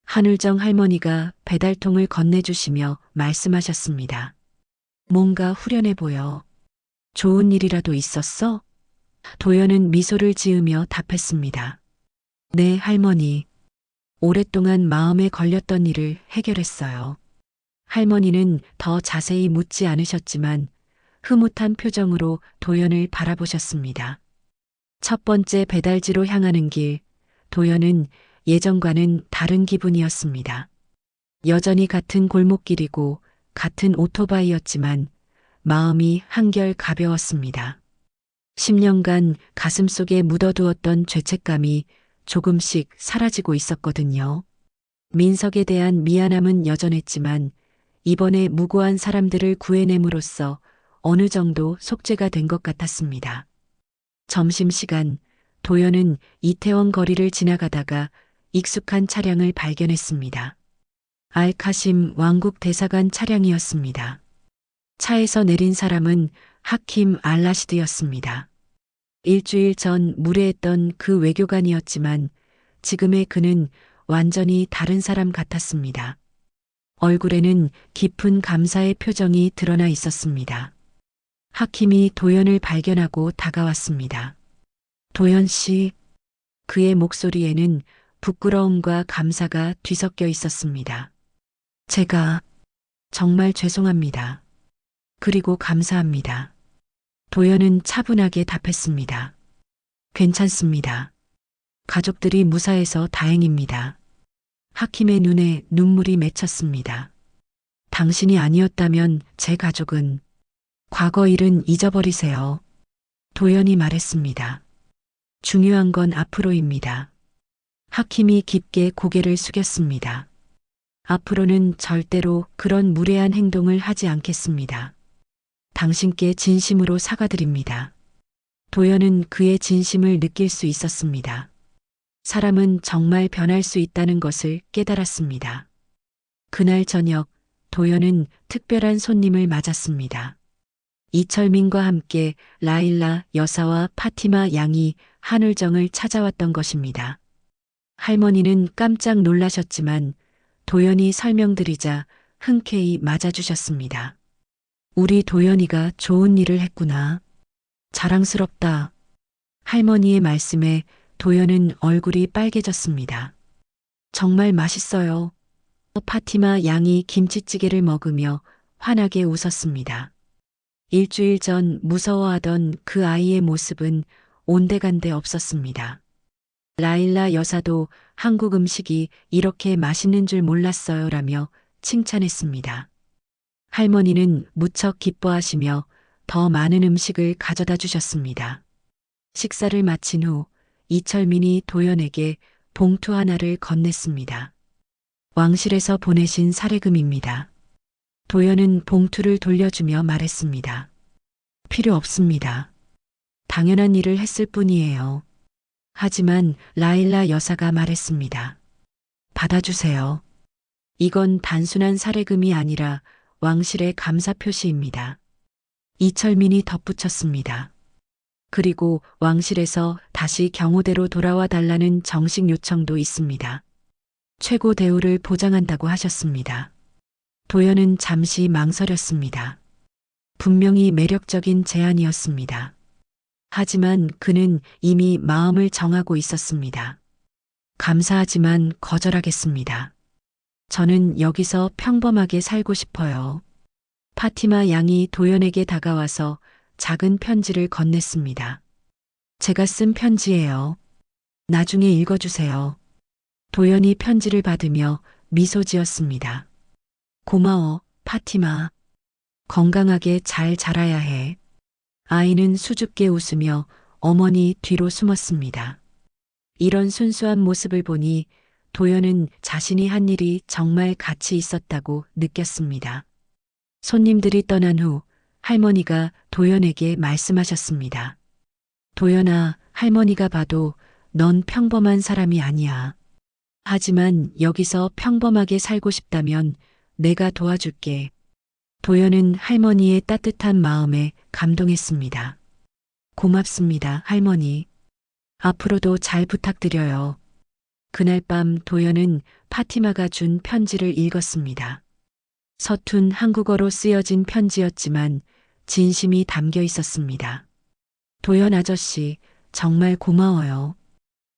한울정 할머니가 배달통을 건네주시며 말씀하셨습니다. 뭔가 후련해 보여. 좋은 일이라도 있었어? 도연은 미소를 지으며 답했습니다. 네, 할머니. 오랫동안 마음에 걸렸던 일을 해결했어요. 할머니는 더 자세히 묻지 않으셨지만 흐뭇한 표정으로 도연을 바라보셨습니다. 첫 번째 배달지로 향하는 길, 도연은 예전과는 다른 기분이었습니다. 여전히 같은 골목길이고 같은 오토바이였지만 마음이 한결 가벼웠습니다. 10년간 가슴속에 묻어두었던 죄책감이 조금씩 사라지고 있었거든요. 민석에 대한 미안함은 여전했지만 이번에 무고한 사람들을 구해냄으로써 어느 정도 속죄가 된 것 같았습니다. 점심시간 도연은 이태원 거리를 지나가다가 익숙한 차량을 발견했습니다. 알카심 왕국 대사관 차량이었습니다. 차에서 내린 사람은 하킴 알라시드였습니다. 일주일 전 무례했던 그 외교관이었지만 지금의 그는 완전히 다른 사람 같았습니다. 얼굴에는 깊은 감사의 표정이 드러나 있었습니다. 하킴이 도연을 발견하고 다가왔습니다. 도연 씨, 그의 목소리에는 부끄러움과 감사가 뒤섞여 있었습니다. 제가 정말 죄송합니다. 그리고 감사합니다. 도연은 차분하게 답했습니다. 괜찮습니다. 가족들이 무사해서 다행입니다. 하킴의 눈에 눈물이 맺혔습니다. 당신이 아니었다면 제 가족은 과거 일은 잊어버리세요. 도연이 말했습니다. 중요한 건 앞으로입니다. 하킴이 깊게 고개를 숙였습니다. 앞으로는 절대로 그런 무례한 행동을 하지 않겠습니다. 당신께 진심으로 사과드립니다. 도연은 그의 진심을 느낄 수 있었습니다. 사람은 정말 변할 수 있다는 것을 깨달았습니다. 그날 저녁 도연은 특별한 손님을 맞았습니다. 이철민과 함께 라일라 여사와 파티마 양이 한울정을 찾아왔던 것입니다. 할머니는 깜짝 놀라셨지만 도연이 설명드리자 흔쾌히 맞아주셨습니다. 우리 도연이가 좋은 일을 했구나. 자랑스럽다. 할머니의 말씀에 도연은 얼굴이 빨개졌습니다. 정말 맛있어요. 파티마 양이 김치찌개를 먹으며 환하게 웃었습니다. 일주일 전 무서워하던 그 아이의 모습은 온데간데 없었습니다. 라일라 여사도 한국 음식이 이렇게 맛있는 줄 몰랐어요라며 칭찬했습니다. 할머니는 무척 기뻐하시며 더 많은 음식을 가져다 주셨습니다. 식사를 마친 후 이철민이 도연에게 봉투 하나를 건넸습니다. 왕실에서 보내신 사례금입니다. 도연은 봉투를 돌려주며 말했습니다. 필요 없습니다. 당연한 일을 했을 뿐이에요. 하지만 라일라 여사가 말했습니다. 받아주세요. 이건 단순한 사례금이 아니라 왕실의 감사 표시입니다. 이철민이 덧붙였습니다. 그리고 왕실에서 다시 경호대로 돌아와 달라는 정식 요청도 있습니다. 최고 대우를 보장한다고 하셨습니다. 도연은 잠시 망설였습니다. 분명히 매력적인 제안이었습니다. 하지만 그는 이미 마음을 정하고 있었습니다. 감사하지만 거절하겠습니다. 저는 여기서 평범하게 살고 싶어요. 파티마 양이 도연에게 다가와서 작은 편지를 건넸습니다. 제가 쓴 편지예요. 나중에 읽어주세요. 도연이 편지를 받으며 미소 지었습니다. 고마워, 파티마. 건강하게 잘 자라야 해. 아이는 수줍게 웃으며 어머니 뒤로 숨었습니다. 이런 순수한 모습을 보니 도연은 자신이 한 일이 정말 가치 있었다고 느꼈습니다. 손님들이 떠난 후 할머니가 도연에게 말씀하셨습니다. 도연아, 할머니가 봐도 넌 평범한 사람이 아니야. 하지만 여기서 평범하게 살고 싶다면 내가 도와줄게. 도연은 할머니의 따뜻한 마음에 감동했습니다. 고맙습니다, 할머니. 앞으로도 잘 부탁드려요. 그날 밤 도연은 파티마가 준 편지를 읽었습니다. 서툰 한국어로 쓰여진 편지였지만 진심이 담겨 있었습니다. 도연 아저씨, 정말 고마워요.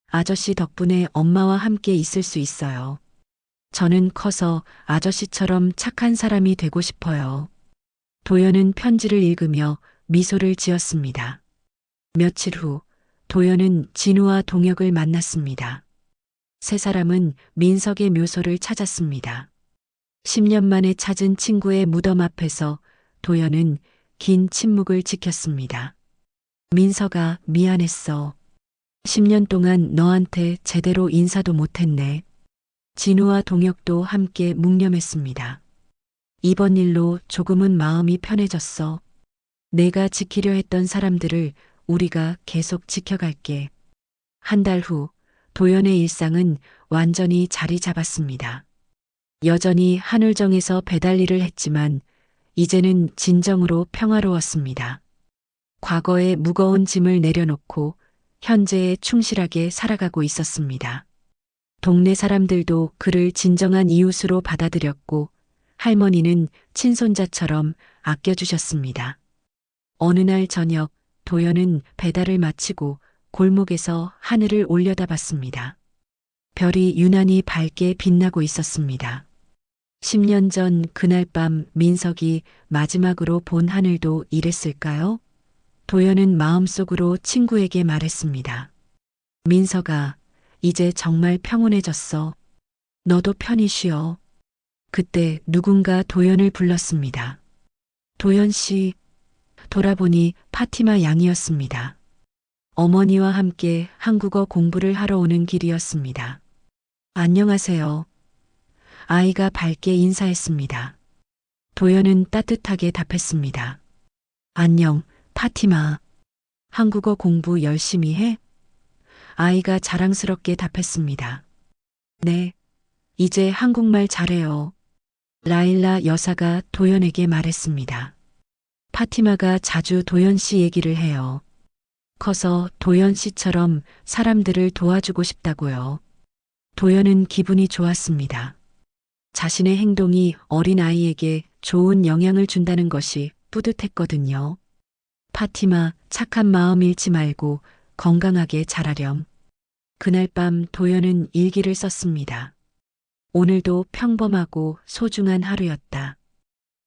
아저씨 덕분에 엄마와 함께 있을 수 있어요. 저는 커서 아저씨처럼 착한 사람이 되고 싶어요. 도연은 편지를 읽으며 미소를 지었습니다. 며칠 후 도연은 진우와 동혁을 만났습니다. 세 사람은 민석의 묘소를 찾았습니다. 10년 만에 찾은 친구의 무덤 앞에서 도연은 긴 침묵을 지켰습니다. 민석아, 미안했어. 10년 동안 너한테 제대로 인사도 못했네. 진우와 동혁도 함께 묵념했습니다. 이번 일로 조금은 마음이 편해졌어. 내가 지키려 했던 사람들을 우리가 계속 지켜갈게. 한 달 후 도연의 일상은 완전히 자리 잡았습니다. 여전히 한울정에서 배달 일을 했지만 이제는 진정으로 평화로웠습니다. 과거의 무거운 짐을 내려놓고 현재에 충실하게 살아가고 있었습니다. 동네 사람들도 그를 진정한 이웃으로 받아들였고 할머니는 친손자처럼 아껴주셨습니다. 어느 날 저녁 도연은 배달을 마치고 골목에서 하늘을 올려다봤습니다. 별이 유난히 밝게 빛나고 있었습니다. 10년 전 그날 밤 민석이 마지막으로 본 하늘도 이랬을까요? 도연은 마음속으로 친구에게 말했습니다. 민석아, 이제 정말 평온해졌어. 너도 편히 쉬어. 그때 누군가 도연을 불렀습니다. 도연 씨, 돌아보니 파티마 양이었습니다. 어머니와 함께 한국어 공부를 하러 오는 길이었습니다. 안녕하세요. 아이가 밝게 인사했습니다. 도연은 따뜻하게 답했습니다. 안녕, 파티마. 한국어 공부 열심히 해? 아이가 자랑스럽게 답했습니다. 네, 이제 한국말 잘해요. 라일라 여사가 도연에게 말했습니다. 파티마가 자주 도연 씨 얘기를 해요. 커서 도연 씨처럼 사람들을 도와주고 싶다고요. 도연은 기분이 좋았습니다. 자신의 행동이 어린아이에게 좋은 영향을 준다는 것이 뿌듯했거든요. 파티마, 착한 마음 잃지 말고 건강하게 자라렴. 그날 밤 도연은 일기를 썼습니다. 오늘도 평범하고 소중한 하루였다.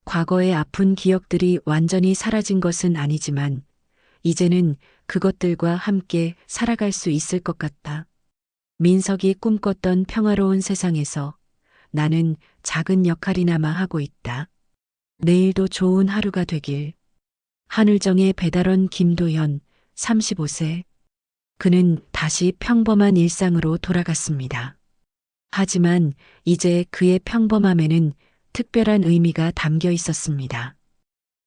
과거의 아픈 기억들이 완전히 사라진 것은 아니지만 이제는 그것들과 함께 살아갈 수 있을 것 같다. 민석이 꿈꿨던 평화로운 세상에서 나는 작은 역할이나마 하고 있다. 내일도 좋은 하루가 되길. 하늘정의 배달원 김도현, 35세. 그는 다시 평범한 일상으로 돌아갔습니다. 하지만 이제 그의 평범함에는 특별한 의미가 담겨 있었습니다.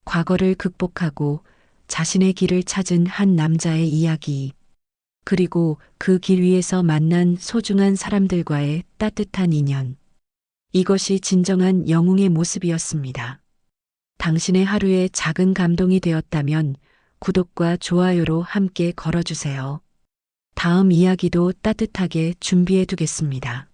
과거를 극복하고 자신의 길을 찾은 한 남자의 이야기, 그리고 그 길 위에서 만난 소중한 사람들과의 따뜻한 인연. 이것이 진정한 영웅의 모습이었습니다. 당신의 하루에 작은 감동이 되었다면 구독과 좋아요로 함께 걸어주세요. 다음 이야기도 따뜻하게 준비해 두겠습니다.